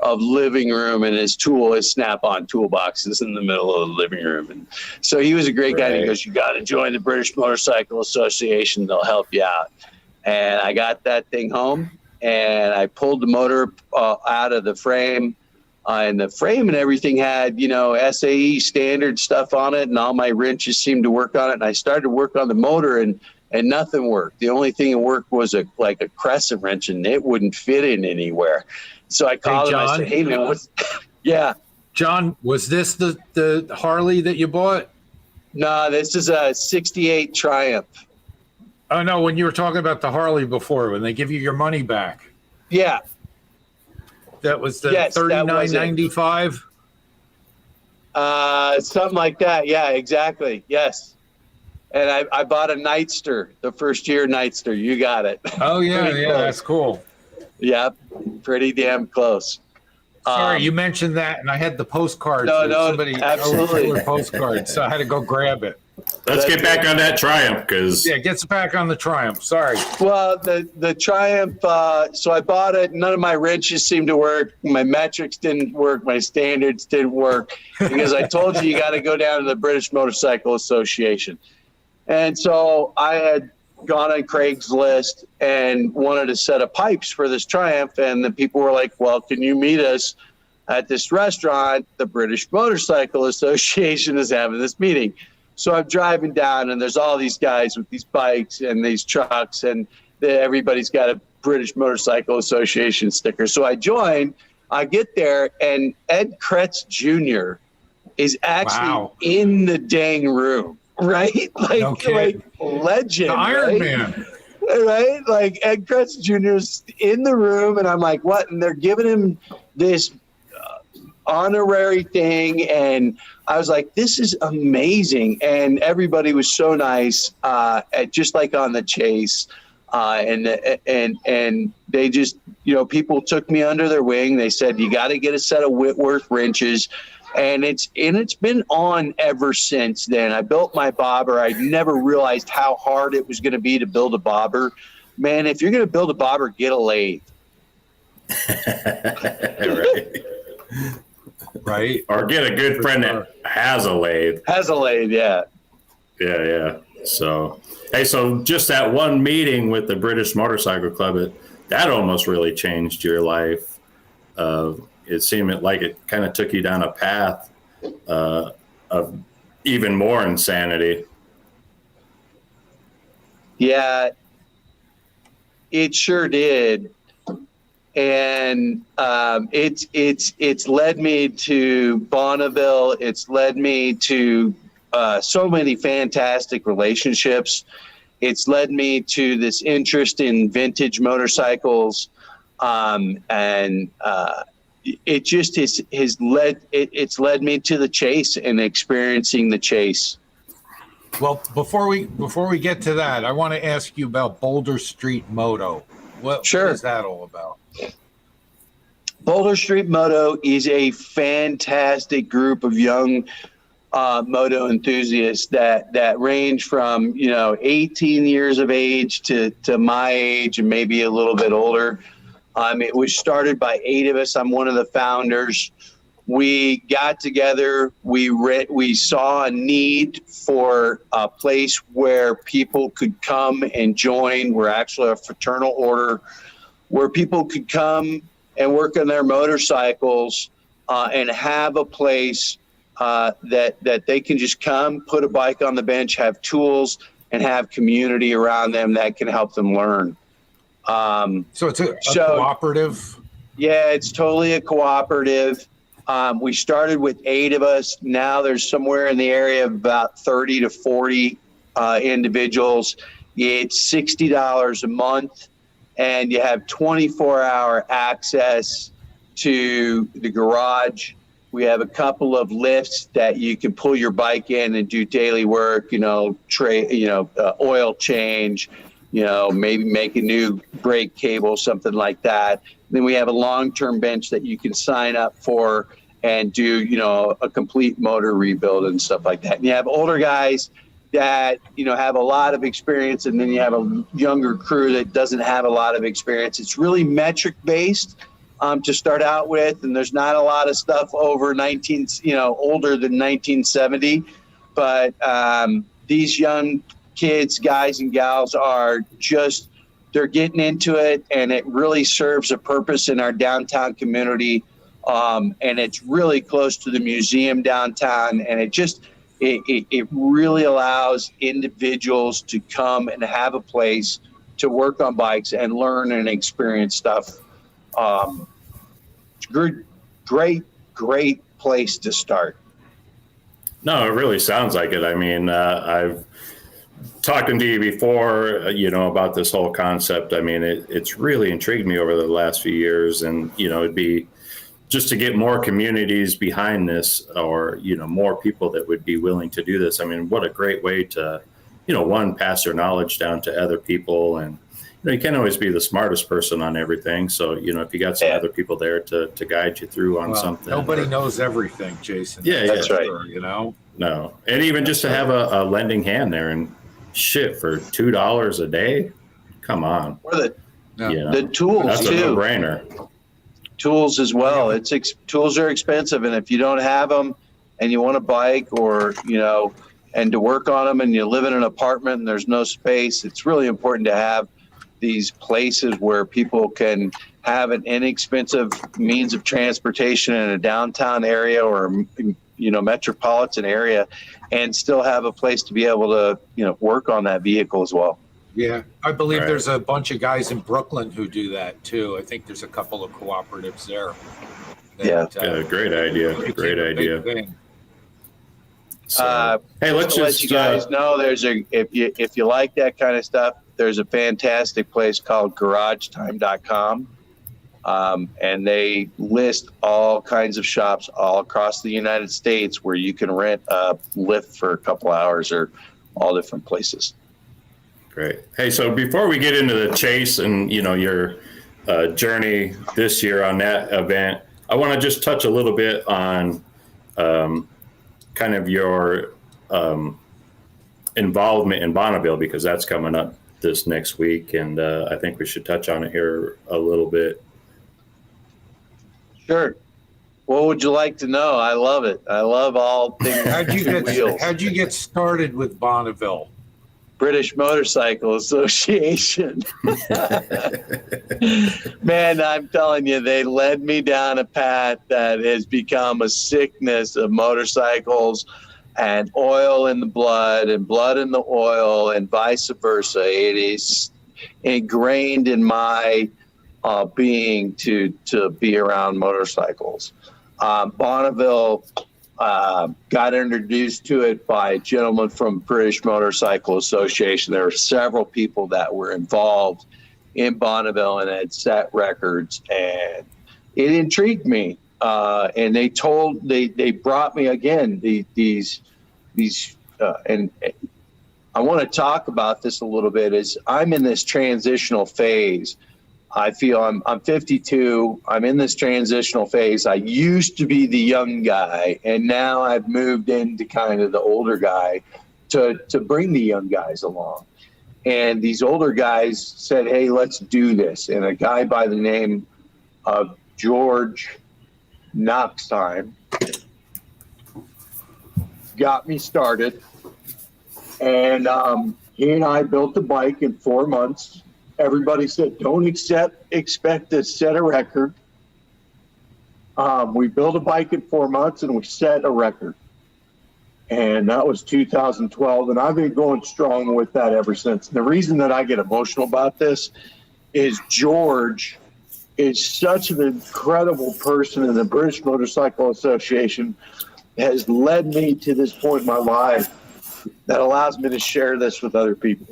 of living room, and his snap-on toolboxes in the middle of the living room. And so he was a great guy. And he goes, you got to join the British Motorcycle Association. They'll help you out. And I got that thing home, and I pulled the motor out of the frame. And the frame and everything had, SAE standard stuff on it, and all my wrenches seemed to work on it. And I started to work on the motor, and nothing worked. The only thing that worked was a crescent wrench, and it wouldn't fit in anywhere. So I called him. I said, "Hey man, yeah, John, was this the Harley that you bought?" No, this is a '68 Triumph. Oh no, when you were talking about the Harley before, when they give you your money back. Yeah, that was the $39.95. Something like that. Yeah, exactly. Yes. And I bought a Nightster, the first year Nightster. You got it. Oh yeah, yeah, that's cool. Yep, pretty damn close. Sorry, you mentioned that, and I had the postcards. No, somebody absolutely. Postcards, so I had to go grab it. Let's get back on that Triumph, because gets back on the Triumph. Sorry. Well, the Triumph. So I bought it. None of my wrenches seemed to work. My metrics didn't work. My standards didn't work, because I told you got to go down to the British Motorcycle Association. And so I had gone on Craigslist and wanted a set of pipes for this Triumph. And the people were like, well, can you meet us at this restaurant? The British Motorcycle Association is having this meeting. So I'm driving down, and there's all these guys with these bikes and these trucks, and everybody's got a British Motorcycle Association sticker. So I joined. I get there, and Ed Kretz Jr. is actually in the dang room. Right? Like legend. The Iron Man. Right? Like Ed Kretz Jr.'s in the room, and I'm like, what? And they're giving him this honorary thing, and I was like, this is amazing. And everybody was so nice, just like on the chase. And they just, people took me under their wing. They said, you got to get a set of Whitworth wrenches. And it's been on ever since then. I built my bobber. I never realized how hard it was going to be to build a bobber. Man, if you're going to build a bobber, get a lathe. Right. Or get a good friend that has a lathe. Yeah. Yeah. So just that one meeting with the British Motorcycle Club, that almost really changed your life. It seemed like it kind of took you down a path of even more insanity. Yeah, it sure did. And it's led me to Bonneville. It's led me to so many fantastic relationships. It's led me to this interest in vintage motorcycles, it just it's led me to the chase and experiencing the chase. Well, before we get to that, I want to ask you about Boulder Street Moto. What is that all about? Boulder Street Moto is a fantastic group of young moto enthusiasts that range from 18 years of age to my age and maybe a little bit older. It was started by 8 of us. I'm one of the founders. We got together. We saw a need for a place where people could come and join. We're actually a fraternal order where people could come and work on their motorcycles and have a place that they can just come, put a bike on the bench, have tools, and have community around them that can help them learn. So it's a cooperative? Yeah, it's totally a cooperative. We started with 8 of us. Now there's somewhere in the area of about 30 to 40 individuals. It's $60 a month, and you have 24-hour access to the garage We have a couple of lifts that you can pull your bike in and do daily work, oil change, maybe make a new brake cable, something like that. Then we have a long-term bench that you can sign up for and do, a complete motor rebuild and stuff like that. And you have older guys that, have a lot of experience, and then you have a younger crew that doesn't have a lot of experience. It's really metric based to start out with, and there's not a lot of stuff over older than 1970. But these young kids, guys and gals, are they're getting into it, and it really serves a purpose in our downtown community. And it's really close to the museum downtown, and it really allows individuals to come and have a place to work on bikes and learn and experience stuff. Great place to start. No, it really sounds like it. I mean, I've talking to you before, about this whole concept. I mean, it's really intrigued me over the last few years, and, it'd be just to get more communities behind this, or, more people that would be willing to do this. I mean, what a great way to, one, pass their knowledge down to other people. And, you can't always be the smartest person on everything. So, if you got some other people there to guide you through on something. Nobody knows everything, Jason. Yeah, that's right. Sure, No. And even just to have a lending hand there, and shit, for $2 a day, come on. Or the tools, that's too. A no-brainer. Tools as well. Tools are expensive, and if you don't have them and you want a bike, or and to work on them, and you live in an apartment and there's no space, it's really important to have these places where people can have an inexpensive means of transportation in a downtown area or metropolitan area, and still have a place to be able to work on that vehicle as well. Yeah, I believe there's a bunch of guys in Brooklyn who do that too. I think there's a couple of cooperatives there. Great idea. Great idea. So, hey, let's just let you guys know if you like that kind of stuff, there's a fantastic place called GarageTime.com, and they list all kinds of shops all across the United States where you can rent a lift for a couple hours, or all different places. Great. Hey, so before we get into the chase and, your journey this year on that event, I want to just touch a little bit on kind of your involvement in Bonneville, because that's coming up this next week, and I think we should touch on it here a little bit. Sure. What would you like to know? I love it. I love all things. How'd you get started with Bonneville? British Motorcycle Association. Man, I'm telling you, they led me down a path that has become a sickness of motorcycles, and oil in the blood and blood in the oil, and vice versa. It is ingrained in my being to be around motorcycles. Bonneville got introduced to it by a gentleman from British Motorcycle Association. There were several people that were involved in Bonneville and had set records, and it intrigued me. And they brought me again these and I want to talk about this a little bit. Is I'm in this transitional phase. I feel I'm 52. I'm in this transitional phase. I used to be the young guy, and now I've moved into kind of the older guy to bring the young guys along. And these older guys said, "Hey, let's do this." And a guy by the name of George Knoxtime got me started, and he and I built the bike in 4 months. Everybody said, don't expect to set a record. We built a bike in 4 months, and we set a record. And that was 2012, and I've been going strong with that ever since. The reason that I get emotional about this is George is such an incredible person, and the British Motorcycle Association has led me to this point in my life that allows me to share this with other people.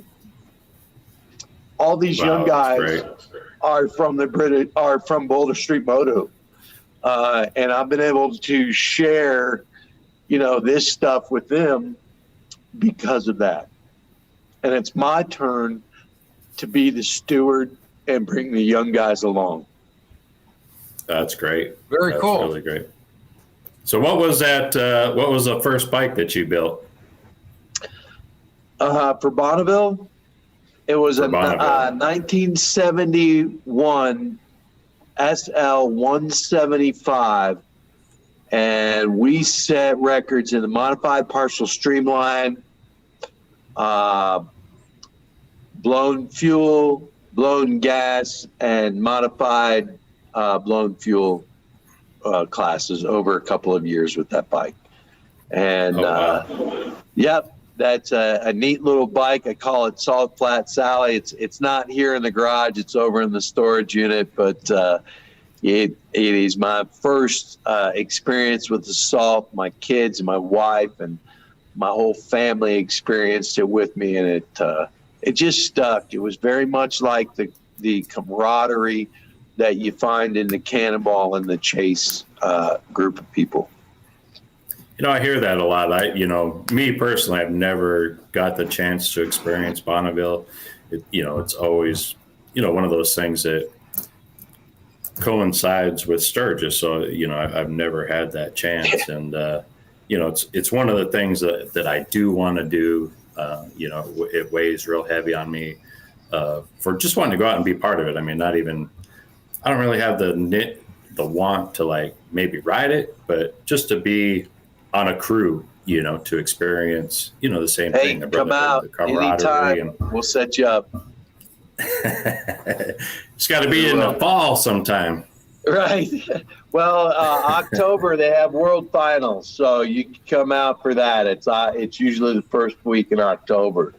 All these young guys are from Boulder Street Moto. And I've been able to share, this stuff with them because of that. And it's my turn to be the steward and bring the young guys along. That's great. Very cool. Really great. So what was that? What was the first bike that you built? For Bonneville, it was a 1971 SL 175, and we set records in the modified partial streamline, blown fuel, blown gas, and modified blown fuel classes over a couple of years with that bike. And yep, that's a neat little bike. I call it Salt Flat Sally. It's not here in the garage. It's over in the storage unit, but it is my first experience with the salt. My kids and my wife and my whole family experienced it with me, and it just stuck. It was very much like the camaraderie that you find in the Cannonball and the Chase group of people. I hear that a lot. Me personally, I've never got the chance to experience Bonneville. It's always, one of those things that coincides with Sturgis. So, I've never had that chance. And, it's one of the things that I do want to do. It weighs real heavy on me for just wanting to go out and be part of it. I mean, I don't really have the want to maybe ride it, but just to be on a crew, to experience, the same thing. Come out the camaraderie, anytime. We'll set you up. It's got to be in the fall sometime. Right. Well, October they have World Finals, so you can come out for that. It's usually the first week in October.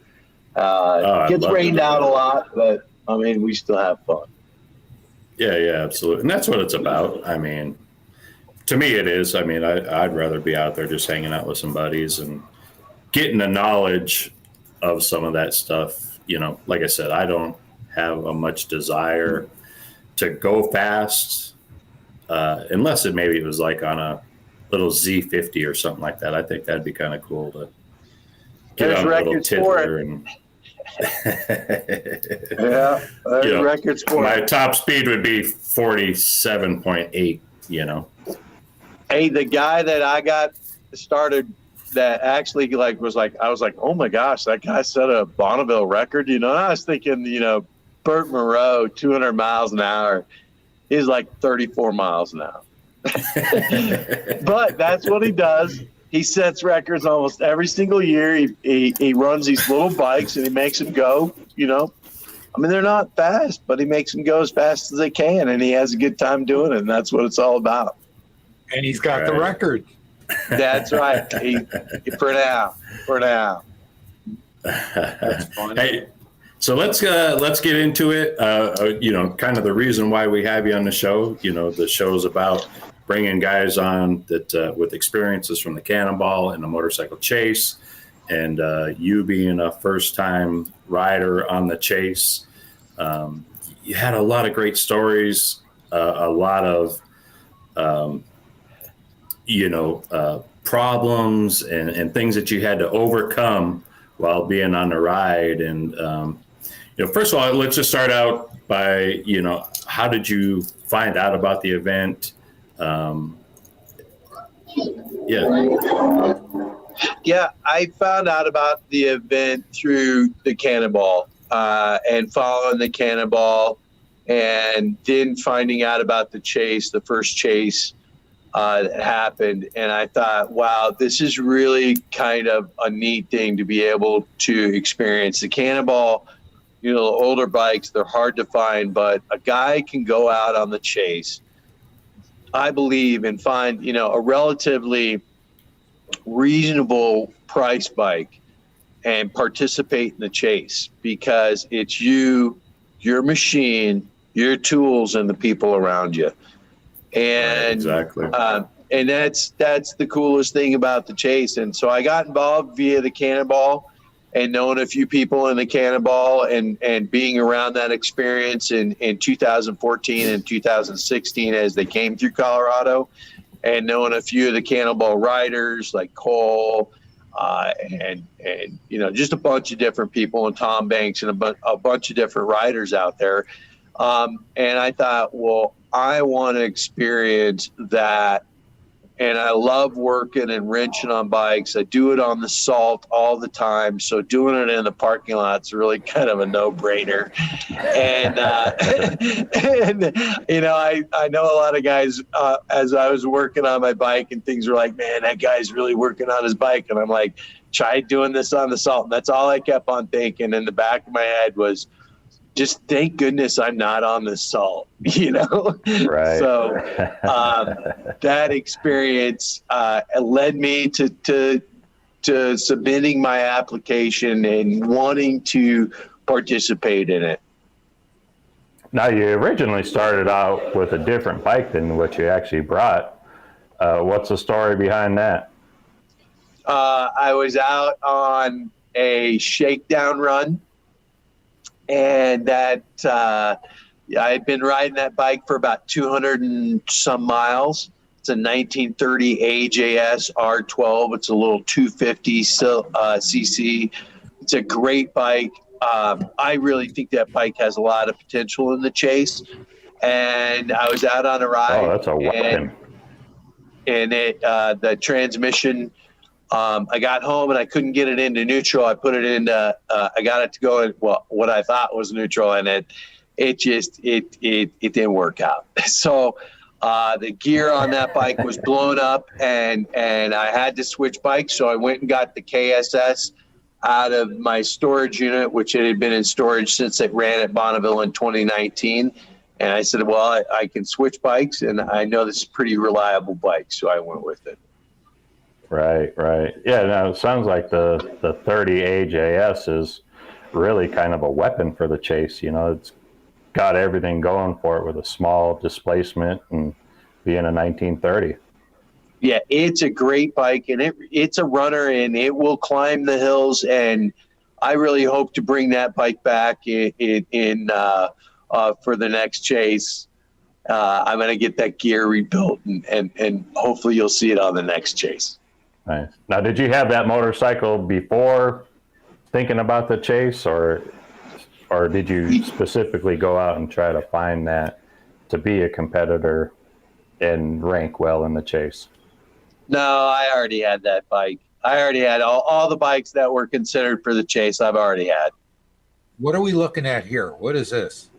It gets rained out a lot, but we still have fun. Yeah, absolutely. And that's what it's about. I mean, to me it is. I'd rather be out there just hanging out with some buddies and getting the knowledge of some of that stuff. Like I said, I don't have much desire to go fast unless it was like on a little Z50 or something like that. I think that'd be kind of cool to get on a little tiddler and yeah, records for my top speed would be 47.8. Hey, the guy that I got started that actually I was like, oh my gosh, that guy set a Bonneville record. I was thinking, Bert Moreau, 200 miles an hour. He's like 34 miles an hour. But that's what he does. He sets records almost every single year. He runs these little bikes and he makes them go, they're not fast, but he makes them go as fast as they can, and he has a good time doing it, and that's what it's all about. And he's got the record. That's right. For now. That's fun. Hey, so let's get into it. Kind of the reason why we have you on the show. The show's about bringing guys on that with experiences from the Cannonball and the motorcycle chase, and you being a first-time rider on the chase. You had a lot of great stories, a lot of problems and things that you had to overcome while being on the ride. And, first of all, let's just start out by, how did you find out about the event? Yeah, I found out about the event through the Cannonball and following the Cannonball, and then finding out about the chase, the first chase that happened. And I thought, wow, this is really kind of a neat thing to be able to experience. The Cannonball, the older bikes, they're hard to find, but a guy can go out on the chase, I believe, and find, a relatively reasonable price bike and participate in the chase, because it's your machine, your tools, and the people around you. And exactly. And that's the coolest thing about the chase. And so I got involved via the Cannonball, and knowing a few people in the Cannonball and being around that experience in 2014 and 2016 as they came through Colorado, and knowing a few of the Cannonball riders like Cole and just a bunch of different people, and Tom Banks and a bunch of different riders out there. And I thought, well, I want to experience that. And I love working and wrenching on bikes. I do it on the salt all the time. So doing it in the parking lot's really kind of a no-brainer. And, I know a lot of guys, as I was working on my bike and things were like, man, that guy's really working on his bike. And I'm like, try doing this on the salt. And that's all I kept on thinking in the back of my head was, just thank goodness I'm not on the salt, Right. So that experience led me to submitting my application and wanting to participate in it. Now, you originally started out with a different bike than what you actually brought. What's the story behind that? I was out on a shakedown run. And that I had been riding that bike for about 200 and some miles. It's a 1930 AJS R12. It's a little 250 cc. It's a great bike. I really think that bike has a lot of potential in the chase. And I was out on a ride. Oh, that's a weapon. And the transmission. I got home and I couldn't get it into neutral. I put it into, I got it to go in what I thought was neutral, and it didn't work out. So the gear on that bike was blown up, and I had to switch bikes. So I went and got the KSS out of my storage unit, which it had been in storage since it ran at Bonneville in 2019. And I said, well, I can switch bikes, and I know this is a pretty reliable bike. So I went with it. Right. Yeah, now it sounds like the 30 AJS is really kind of a weapon for the chase. It's got everything going for it with a small displacement and being a 1930. Yeah, it's a great bike, and it's a runner, and it will climb the hills. And I really hope to bring that bike back in for the next chase. I'm going to get that gear rebuilt, and hopefully you'll see it on the next chase. Nice. Now, did you have that motorcycle before thinking about the chase, or did you specifically go out and try to find that to be a competitor and rank well in the chase? No, I already had that bike. I already had all the bikes that were considered for the chase. I've already had. What are we looking at here? What is this?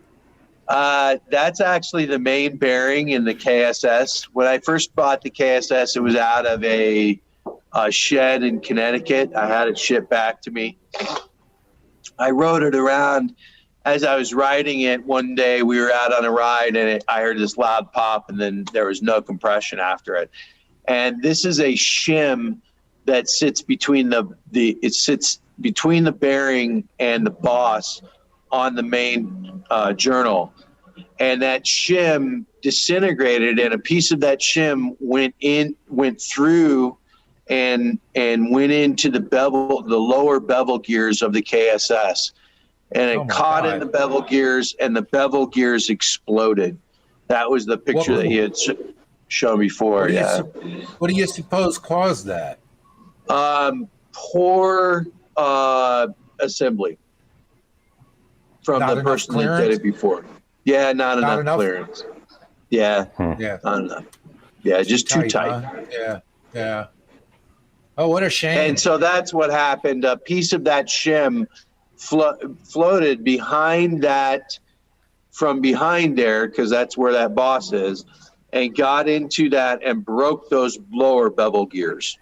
That's actually the main bearing in the KSS. When I first bought the KSS, it was out of a shed in Connecticut. I had it shipped back to me. I rode it around. As I was riding it one day, we were out on a ride, and I heard this loud pop, and then there was no compression after it. And this is a shim that sits between between the bearing and the boss on the main journal. And that shim disintegrated, and a piece of that shim went through and went into the lower bevel gears of the KSS, and it caught in the bevel gears, and the bevel gears exploded. That was the picture that he had shown before. What do you suppose caused that? Poor assembly from the person that did it before. Yeah, not enough clearance. Yeah, not enough. Yeah, just too tight. Huh? Yeah. Oh, what a shame. And so that's what happened. A piece of that shim floated behind that, from behind there, because that's where that boss is, and got into that and broke those lower bevel gears.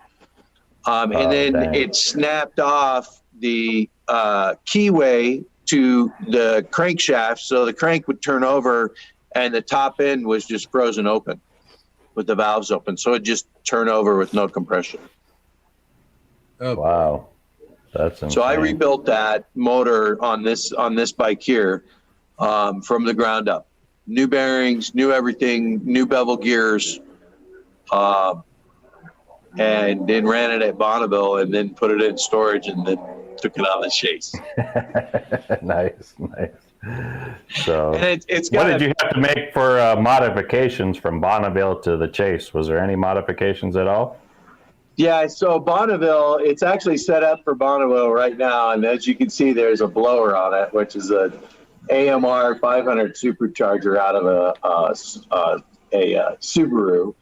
And then it snapped off the keyway to the crankshaft, so the crank would turn over, and the top end was just frozen open with the valves open. So it just turned over with no compression. Oh, wow. That's insane. So I rebuilt that motor on this bike here from the ground up. New bearings, new everything, new bevel gears, and then ran it at Bonneville, and then put it in storage, and then took it on the chase. Nice. So, And what did you have to make for modifications from Bonneville to the Chase? Was there any modifications at all? Yeah, so Bonneville, it's actually set up for Bonneville right now, and as you can see, there's a blower on it, which is a AMR 500 supercharger out of a Subaru.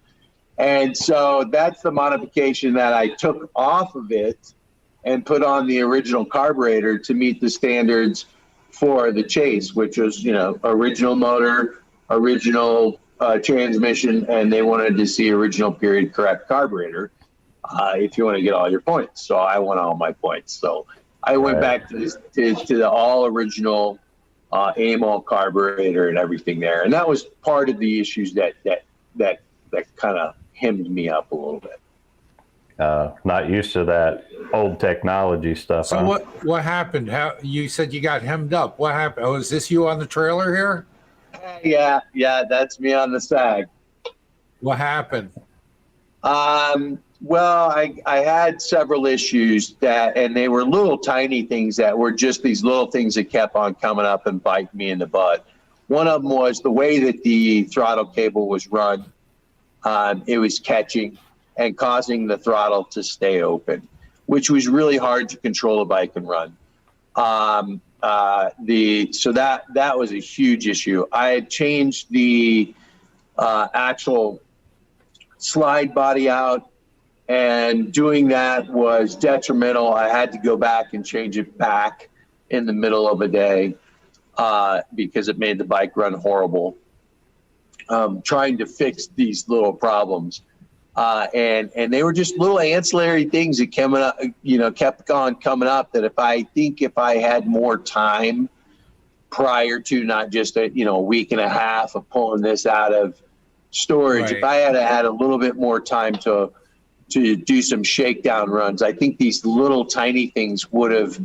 And so that's the modification that I took off of it and put on the original carburetor to meet the standards for the Chase, which was, original motor, original transmission, and they wanted to see original period correct carburetor if you want to get all your points. So I won all my points. So I went back to the all original AML carburetor and everything there, and that was part of the issues that kind of hemmed me up a little bit. Not used to that old technology stuff. So huh? what happened? How you said you got hemmed up? What happened? Oh, is this you on the trailer here? Yeah, that's me on the sag. What happened? Well, I had several issues and they were little tiny things that were just these little things that kept on coming up and biting me in the butt. One of them was the way that the throttle cable was run. It was catching and causing the throttle to stay open, which was really hard to control a bike and run. So that was a huge issue. I had changed the actual slide body out, and doing that was detrimental. I had to go back and change it back in the middle of a day because it made the bike run horrible. Trying to fix these little problems. And they were just little ancillary things that kept on coming up that if I had more time prior to not just a week and a half of pulling this out of storage, right. If I had a little bit more time to do some shakedown runs, I think these little tiny things would have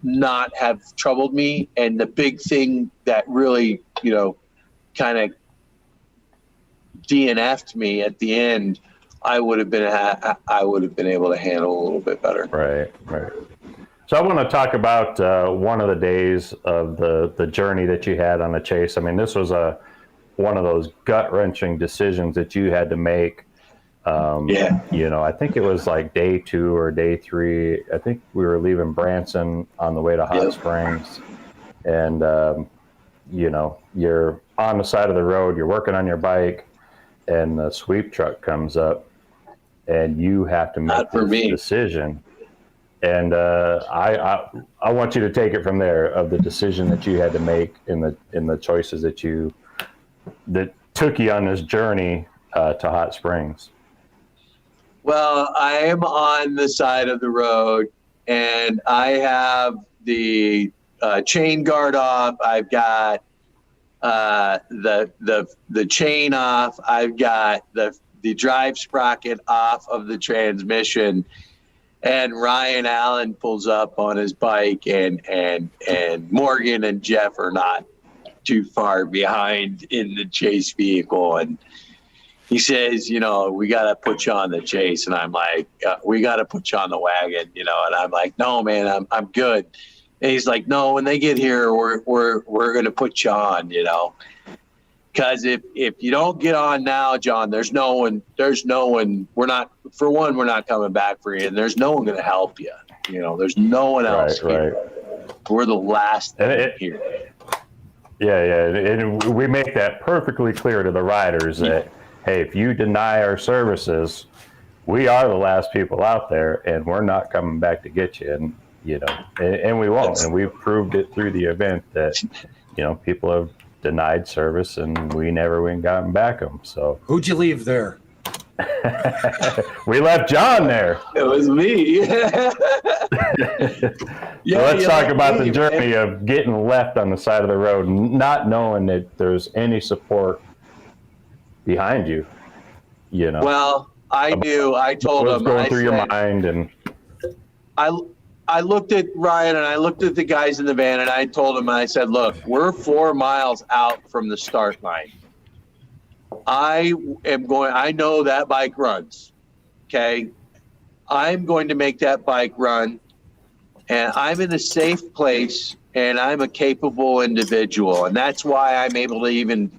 not have troubled me. And the big thing that really, kind of DNF'd me at the end, I would have been able to handle a little bit better. Right. So I want to talk about one of the days of the journey that you had on the Chase. I mean, this was one of those gut-wrenching decisions that you had to make. I think it was like day 2 or day 3. I think we were leaving Branson on the way to Hot Springs, and you're on the side of the road, you're working on your bike, and the sweep truck comes up, and you have to make this decision. And I want you to take it from there, of the decision that you had to make in the choices that took you on this journey to Hot Springs. Well, I am on the side of the road, and I have the chain guard off. I've got the chain off. I've got the drive sprocket off of the transmission, and Ryan Allen pulls up on his bike, and Morgan and Jeff are not too far behind in the Chase vehicle, and he says, we got to put you on the Chase. And I'm like, we got to put you on the wagon, and I'm like, no, man, I'm good. And he's like, no, when they get here, we're going to put you on, because if you don't get on now, John, there's no one, we're not coming back for you. And there's no one going to help you. There's no one else here. Right. We're the last thing here. Yeah. And we make that perfectly clear to the riders that, hey, if you deny our services, we are the last people out there, and we're not coming back to get you. And, and we won't. And we've proved it through the event that, people have denied service, and we never went and gotten back them. So who'd you leave there? We left John there. It was me. So let's talk about the journey of getting left on the side of the road, not knowing that there's any support behind you. Well, I knew. I told him. What's going through your mind? And I looked at Ryan, and I looked at the guys in the van, and I told them, I said, look, we're 4 miles out from the start line. I know that bike runs. Okay. I'm going to make that bike run. and I'm in a safe place, and I'm a capable individual. And that's why I'm able to even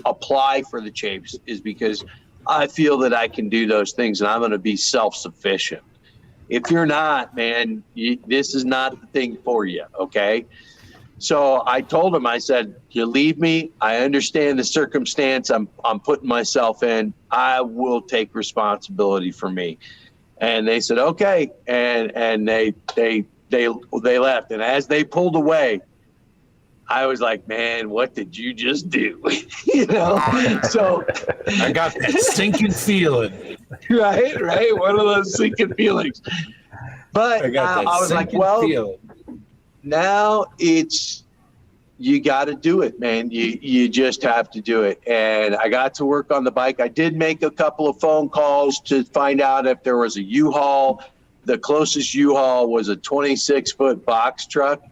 apply for the Chapes, is because I feel that I can do those things, and I'm going to be self-sufficient. If you're not, man, this is not the thing for you, okay? So I told him, I said, you leave me. I understand the circumstance I'm putting myself in. I will take responsibility for me. And they said, okay. And they left. And as they pulled away, I was like, man, what did you just do? You know? So I got that sinking feeling. Right. One of those sinking feelings. But I was like, well, feeling. Now you got to do it, man. You just have to do it. And I got to work on the bike. I did make a couple of phone calls to find out if there was a U-Haul. The closest U-Haul was a 26-foot box truck.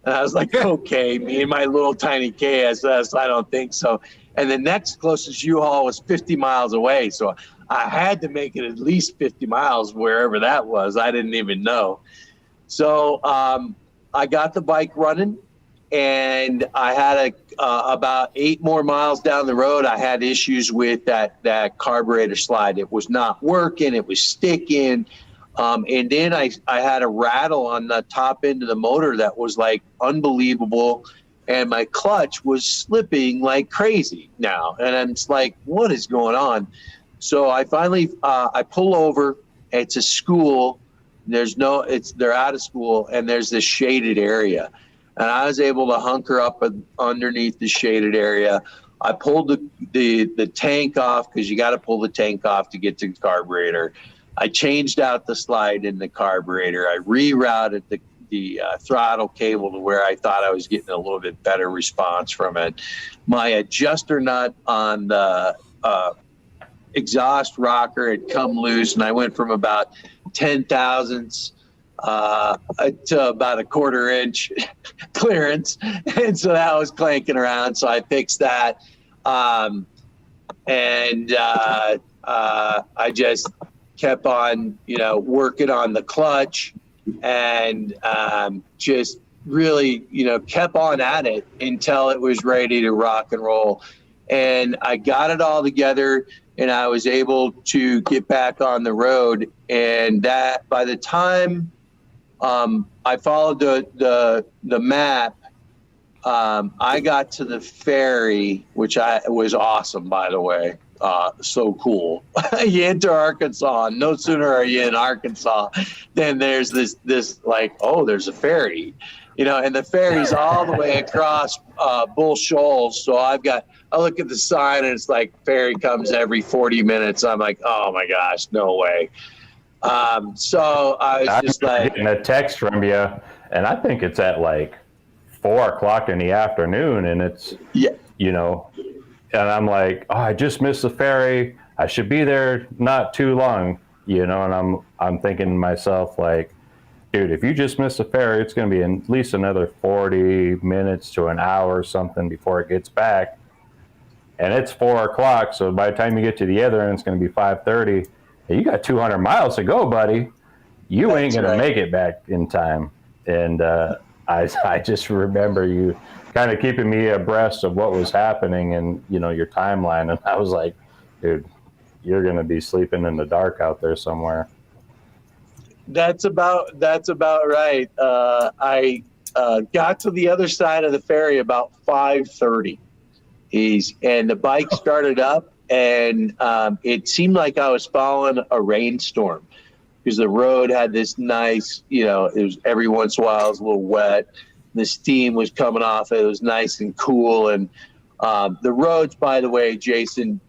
And I was like, okay, me and my little tiny KSS, I don't think so. And the next closest U-Haul was 50 miles away. So I had to make it at least 50 miles, wherever that was. I didn't even know. So I got the bike running, and I had about 8 more miles down the road, I had issues with that carburetor slide. It was not working. It was sticking. And then I had a rattle on the top end of the motor that was like unbelievable. And my clutch was slipping like crazy now. And I'm just like, what is going on? So I finally, I pull over. It's a school. They're out of school, and there's this shaded area. And I was able to hunker up underneath the shaded area. I pulled the tank off, because you got to pull the tank off to get to the carburetor. I changed out the slide in the carburetor. I rerouted the throttle cable to where I thought I was getting a little bit better response from it. My adjuster nut on the exhaust rocker had come loose, and I went from about 10 thousandths to about a 1/4 inch clearance. And so that was clanking around. So I fixed that. I just kept on, working on the clutch, and just really, kept on at it until it was ready to rock and roll. And I got it all together, and I was able to get back on the road. And that, by the time I followed the map, I got to the ferry, which was awesome, by the way. So cool. You enter Arkansas, and no sooner are you in Arkansas than there's this like, oh, there's a ferry, and the ferry's all the way across Bull Shoals. So I look at the sign, and it's like ferry comes every 40 minutes. I'm like, oh my gosh, no way. So I was just like getting a text from you, and I think it's at like 4 o'clock in the afternoon, and it's, and I'm like, oh, I just missed the ferry. I should be there not too long, and I'm thinking to myself, like, dude, if you just miss the ferry, it's going to be at least another 40 minutes to an hour or something before it gets back. And it's 4 o'clock, so by the time you get to the other end, it's going to be 5:30. Hey, you got 200 miles to go, buddy. You ain't going to make it back in time. And I just remember you kind of keeping me abreast of what was happening and, your timeline. And I was like, dude, you're going to be sleeping in the dark out there somewhere. That's about right. I got to the other side of the ferry about 5:30. And the bike started up, and it seemed like I was following a rainstorm, because the road had this nice, it was every once in a while it was a little wet. The steam was coming off. It was nice and cool. And the roads, by the way, Jason,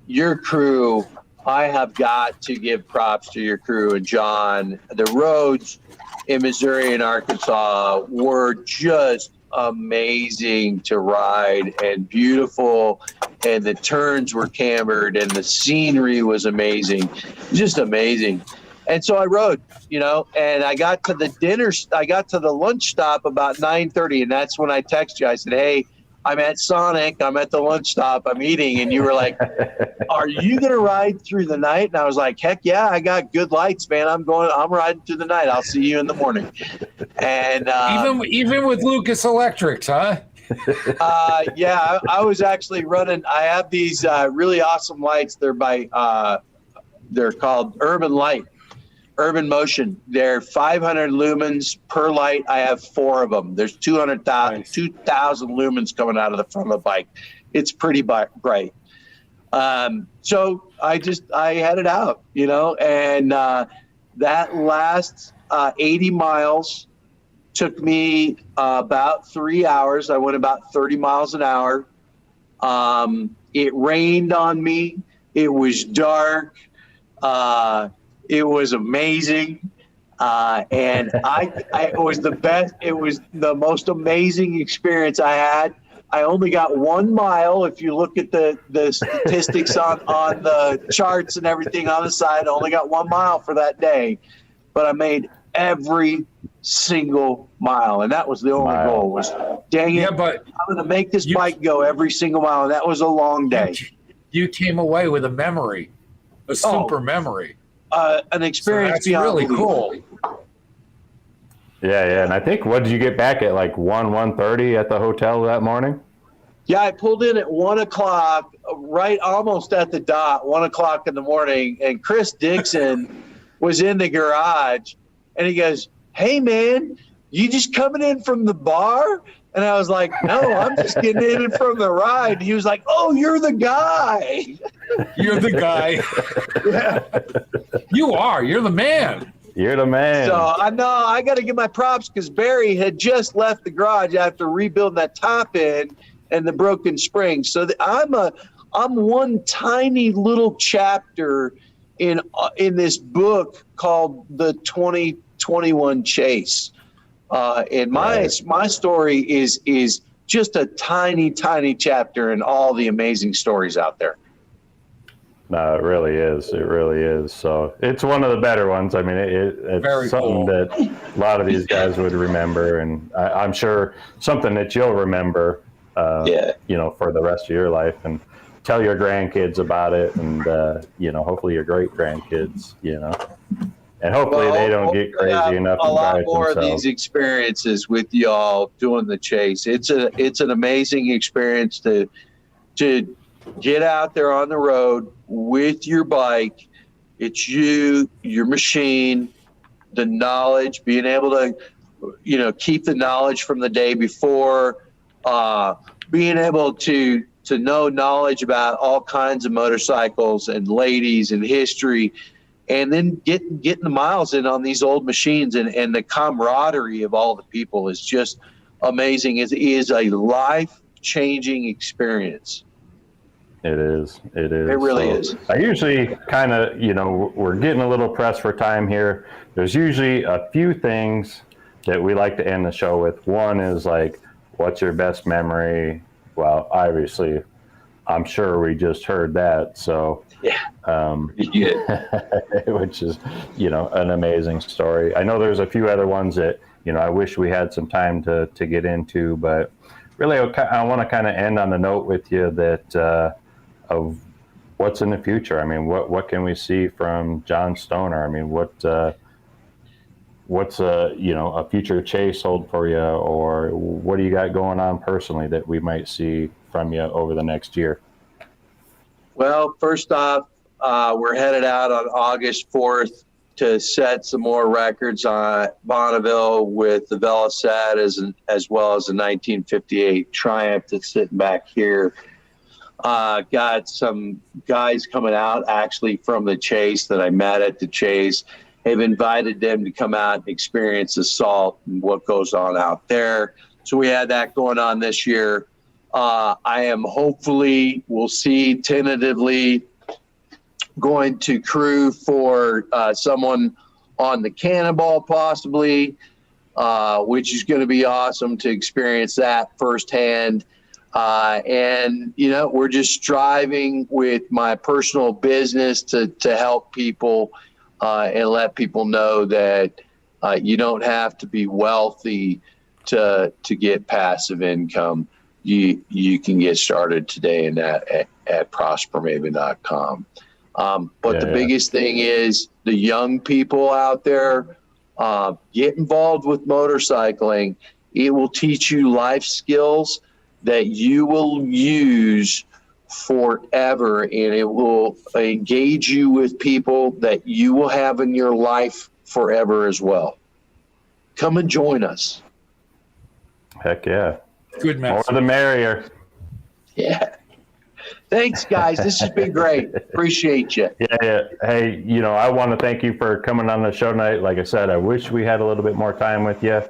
your crew, I have got to give props to your crew and John. The roads in Missouri and Arkansas were just amazing to ride and beautiful. And the turns were cambered, and the scenery was amazing. Just amazing. And so I rode, and I got to the lunch stop about 9:30. And that's when I texted you. I said, hey, I'm at Sonic, I'm at the lunch stop, I'm eating, and you were like, are you going to ride through the night? And I was like, heck yeah, I got good lights, man. I'm riding through the night. I'll see you in the morning. And even with Lucas Electrics, huh? yeah, I was actually running. I have these really awesome lights. They're called Urban Motion. They're 500 lumens per light. I have 4 of them. There's 2,000 lumens coming out of the front of the bike. It's pretty bright. So I headed out, and that last 80 miles took me about 3 hours. I went about 30 miles an hour. It rained on me. It was dark. It was amazing. And it was the best. It was the most amazing experience I had. I only got 1 mile. If you look at the statistics on the charts and everything on the side, I only got 1 mile for that day, but I made every single mile. And that was the only goal was, dang it, but I'm going to make this bike go every single mile. And that was a long day. You came away with a memory, a super memory. An experience beyond really cool. Yeah. And I think, what did you get back at, like 1:30 at the hotel that morning? Yeah, I pulled in at 1 o'clock, right almost at the dot, 1 o'clock in the morning. And Chris Dixon was in the garage, and he goes, "Hey, man, you just coming in from the bar?" And I was like, "No, I'm just getting in from the ride." And he was like, "Oh, you're the guy." You're the guy. Yeah. You are. You're the man. You're the man. So I know I got to give my props because Barry had just left the garage after rebuilding that top end and the broken springs. So I'm one tiny little chapter in this book called The 2021 Chase. And my story is just a tiny chapter in all the amazing stories out there. No, it really is. It really is. So it's one of the better ones. I mean, it's Very something cool. that a lot of these guys would remember, and I'm sure something that you'll remember, for the rest of your life, and tell your grandkids about it, and hopefully your great grandkids, and hopefully they don't get crazy enough to a lot drive more themselves. of these experiences with y'all doing the chase. It's an amazing experience to get out there on the road with your bike. It's your machine, the knowledge, being able to, keep the knowledge from the day before, being able to know knowledge about all kinds of motorcycles and ladies and history, and then getting the miles in on these old machines, and the camaraderie of all the people is just amazing. It is a life-changing experience. It is. It is. It really is. I usually kind of, we're getting a little pressed for time here. There's usually a few things that we like to end the show with. One is like, what's your best memory? Well, obviously, I'm sure we just heard that. So, which is, an amazing story. I know there's a few other ones that, I wish we had some time to get into, but really, I want to kind of end on the note with you that, of what's in the future. I mean, what can we see from John Stoner? I mean, what's a future chase hold for you, or what do you got going on personally that we might see from you over the next year? Well, first off, we're headed out on August 4th to set some more records on Bonneville with the Velocet as well as the 1958 Triumph that's sitting back here. Got some guys coming out actually from the chase that I met at the chase. Have invited them to come out and experience the salt and what goes on out there. So we had that going on this year. I am hopefully, we'll see tentatively, going to crew for someone on the Cannonball possibly, which is going to be awesome to experience that firsthand. And, we're just striving with my personal business to help people and let people know that you don't have to be wealthy to get passive income. you can get started today in that at prospermaven.com. But the biggest thing is the young people out there, get involved with motorcycling. It will teach you life skills that you will use forever, and it will engage you with people that you will have in your life forever as well. Come and join us. Heck yeah. Good message. More the merrier. Yeah. Thanks, guys. This has been great. Appreciate you. Yeah. Hey, I want to thank you for coming on the show tonight. Like I said, I wish we had a little bit more time with you.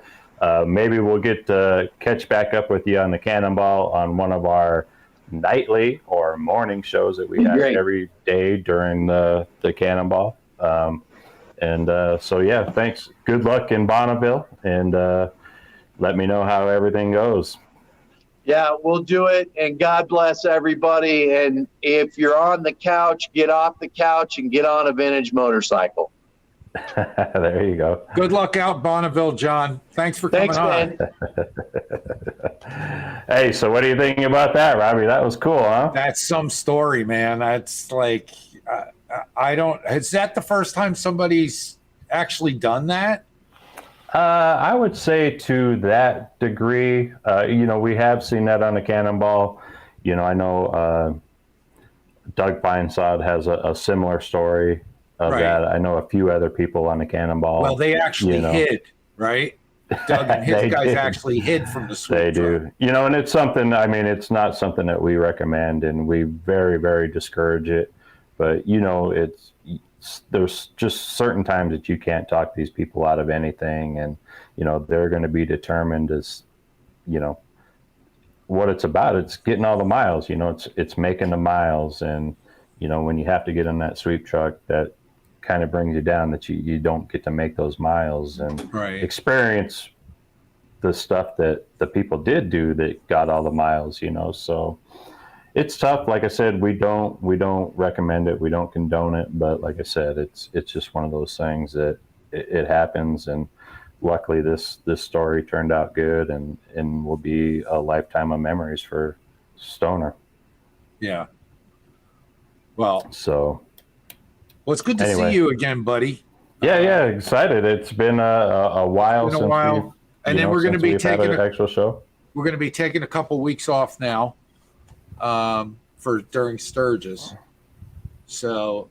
Maybe we'll get to catch back up with you on the Cannonball on one of our nightly or morning shows that we have every day during the Cannonball. So yeah, thanks. Good luck in Bonneville, and let me know how everything goes. Yeah, we'll do it, and God bless everybody. And if you're on the couch, get off the couch and get on a vintage motorcycle. There you go. Good luck out Bonneville, John. Thanks for coming on. Hey, so what do you think about that, Robbie? That was cool, huh? That's some story, man. That's like, is that the first time somebody's actually done that? I would say to that degree, we have seen that on the Cannonball. I know Doug Feinsod has a similar story of that. I know a few other people on the Cannonball. Well, they actually hid, right? Doug and his guys actually hid from the sweep. They do. And it's something, it's not something that we recommend, and we very, very discourage it. But, there's just certain times that you can't talk these people out of anything, and they're going to be determined as what it's about. It's getting all the miles, it's making the miles, and when you have to get in that sweep truck, that kind of brings you down, that you don't get to make those miles and experience the stuff that the people did do that got all the miles, so it's tough. Like I said, we don't recommend it. We don't condone it. But like I said, it's just one of those things that it happens. And luckily this story turned out good and will be a lifetime of memories for Stoner. Yeah. Well, it's good to see you again, buddy. Yeah. Excited. It's been a while since and then we're going to be taking an actual show. We're going to be taking a couple weeks off now. For during Sturgis. So,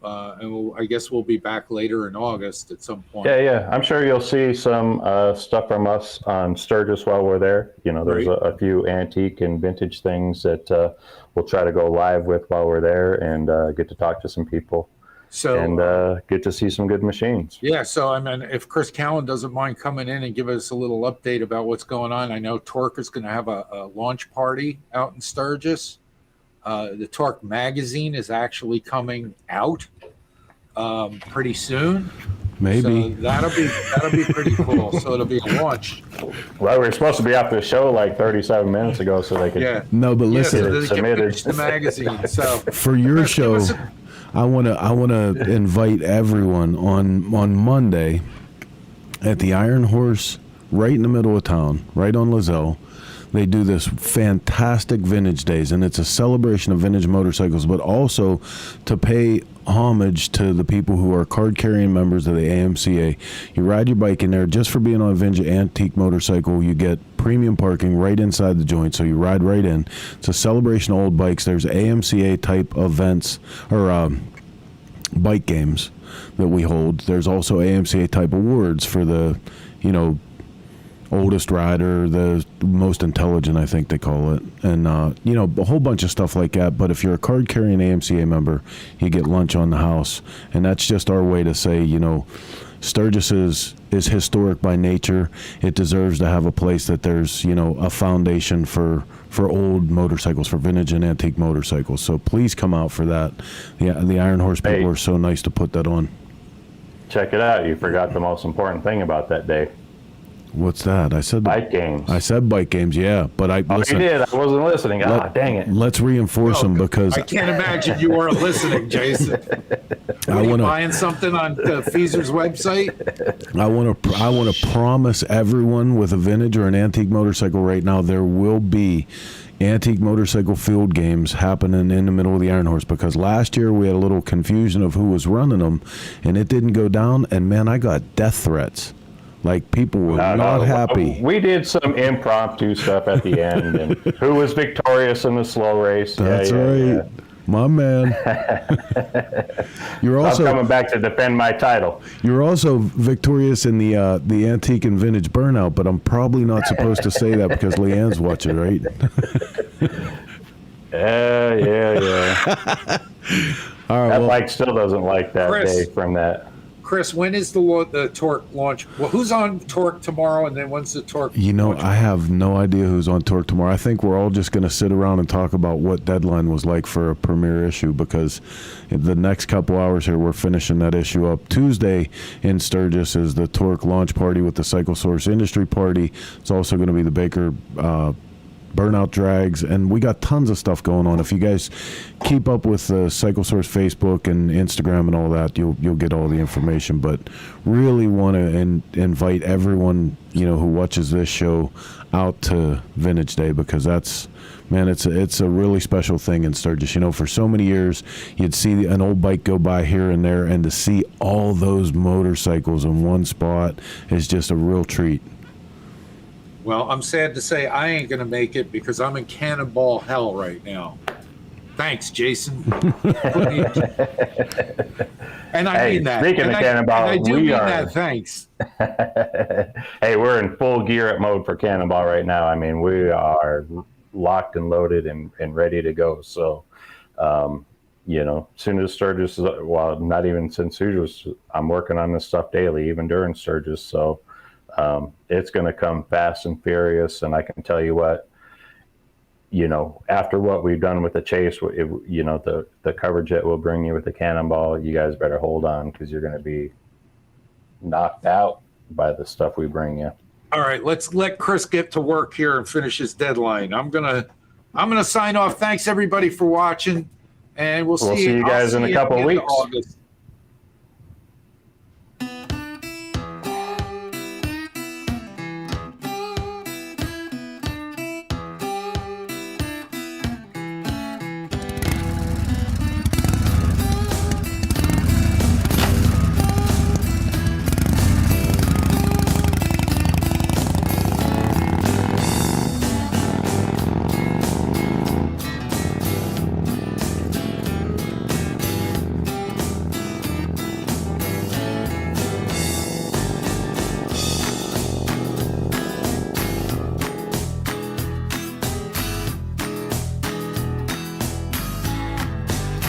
I guess we'll be back later in August at some point. Yeah. I'm sure you'll see some stuff from us on Sturgis while we're there. There's a few antique and vintage things that we'll try to go live with while we're there and get to talk to some people. And get to see some good machines. Yeah, so if Chris Cowan doesn't mind coming in and give us a little update about what's going on. I know Torque is going to have a launch party out in Sturgis. The Torque magazine is actually coming out pretty soon. Maybe. So that'll be pretty cool. So it'll be a launch. Well, we were supposed to be off the show like 37 minutes ago, so they could. No, but listen, so they can finish the magazine. So for your show, I want to invite everyone on Monday at the Iron Horse, right in the middle of town, right on Lozelle. They do this fantastic vintage days, and it's a celebration of vintage motorcycles, but also to pay homage to the people who are card-carrying members of the AMCA. You ride your bike in there just for being on a vintage antique motorcycle. You get premium parking right inside the joint, so you ride right in. It's a celebration of old bikes. There's AMCA-type events or bike games that we hold. There's also AMCA-type awards for the, oldest rider, the most intelligent, I think they call it, and a whole bunch of stuff like that. But if you're a card carrying AMCA member, you get lunch on the house, and that's just our way to say, Sturgis is historic by nature. It deserves to have a place that there's a foundation for old motorcycles, for vintage and antique motorcycles. So please come out for that. The Iron Horse people are so nice to put that on. Check it out. You forgot the most important thing about that day. What's that? I said bike games. I said bike games, yeah. But listen, you did. I wasn't listening. Dang it. Let's reinforce them because I can't imagine you weren't listening, Jason. Are you buying something on Feezer's website? I want to promise everyone with a vintage or an antique motorcycle right now, there will be antique motorcycle field games happening in the middle of the Iron Horse, because last year we had a little confusion of who was running them, and it didn't go down. And man, I got death threats. Like, people were not happy. We did some impromptu stuff at the end, and who was victorious in the slow race? That's right. Yeah. My man. You're also I'm coming back to defend my title. You're also victorious in the antique and vintage burnout, but I'm probably not supposed to say that because Leanne's watching, right? Yeah. All right. That bike still doesn't like that Chris, day from that. Chris, when is the Torque launch? Well, who's on Torque tomorrow, and then when's the Torque? I have no idea who's on Torque tomorrow. I think we're all just going to sit around and talk about what deadline was like for a premiere issue, because the next couple hours here, we're finishing that issue up. Tuesday in Sturgis is the Torque launch party with the Cycle Source Industry Party. It's also going to be the Baker burnout drags, and we got tons of stuff going on. If you guys keep up with the Cycle Source Facebook and Instagram and all that, you'll get all the information. But really want to invite everyone who watches this show out to Vintage Day, because it's a really special thing in Sturgis. For so many years you'd see an old bike go by here and there, and to see all those motorcycles in one spot is just a real treat. Well, I'm sad to say I ain't going to make it because I'm in Cannonball hell right now. Thanks, Jason. And I mean that. Speaking of Cannonball, I do mean that. Thanks. Hey, we're in full gear up mode for Cannonball right now. I mean, we are locked and loaded and ready to go. So, soon as Sturgis, well, not even since Sturgis, I'm working on this stuff daily, even during Sturgis. So, it's going to come fast and furious. And I can tell you what, after what we've done with the Chase, the coverage that we'll bring you with the Cannonball, you guys better hold on, because you're going to be knocked out by the stuff we bring you. All right, let's let Chris get to work here and finish his deadline. I'm gonna sign off. Thanks everybody for watching, and we'll see you guys in a couple of weeks. August.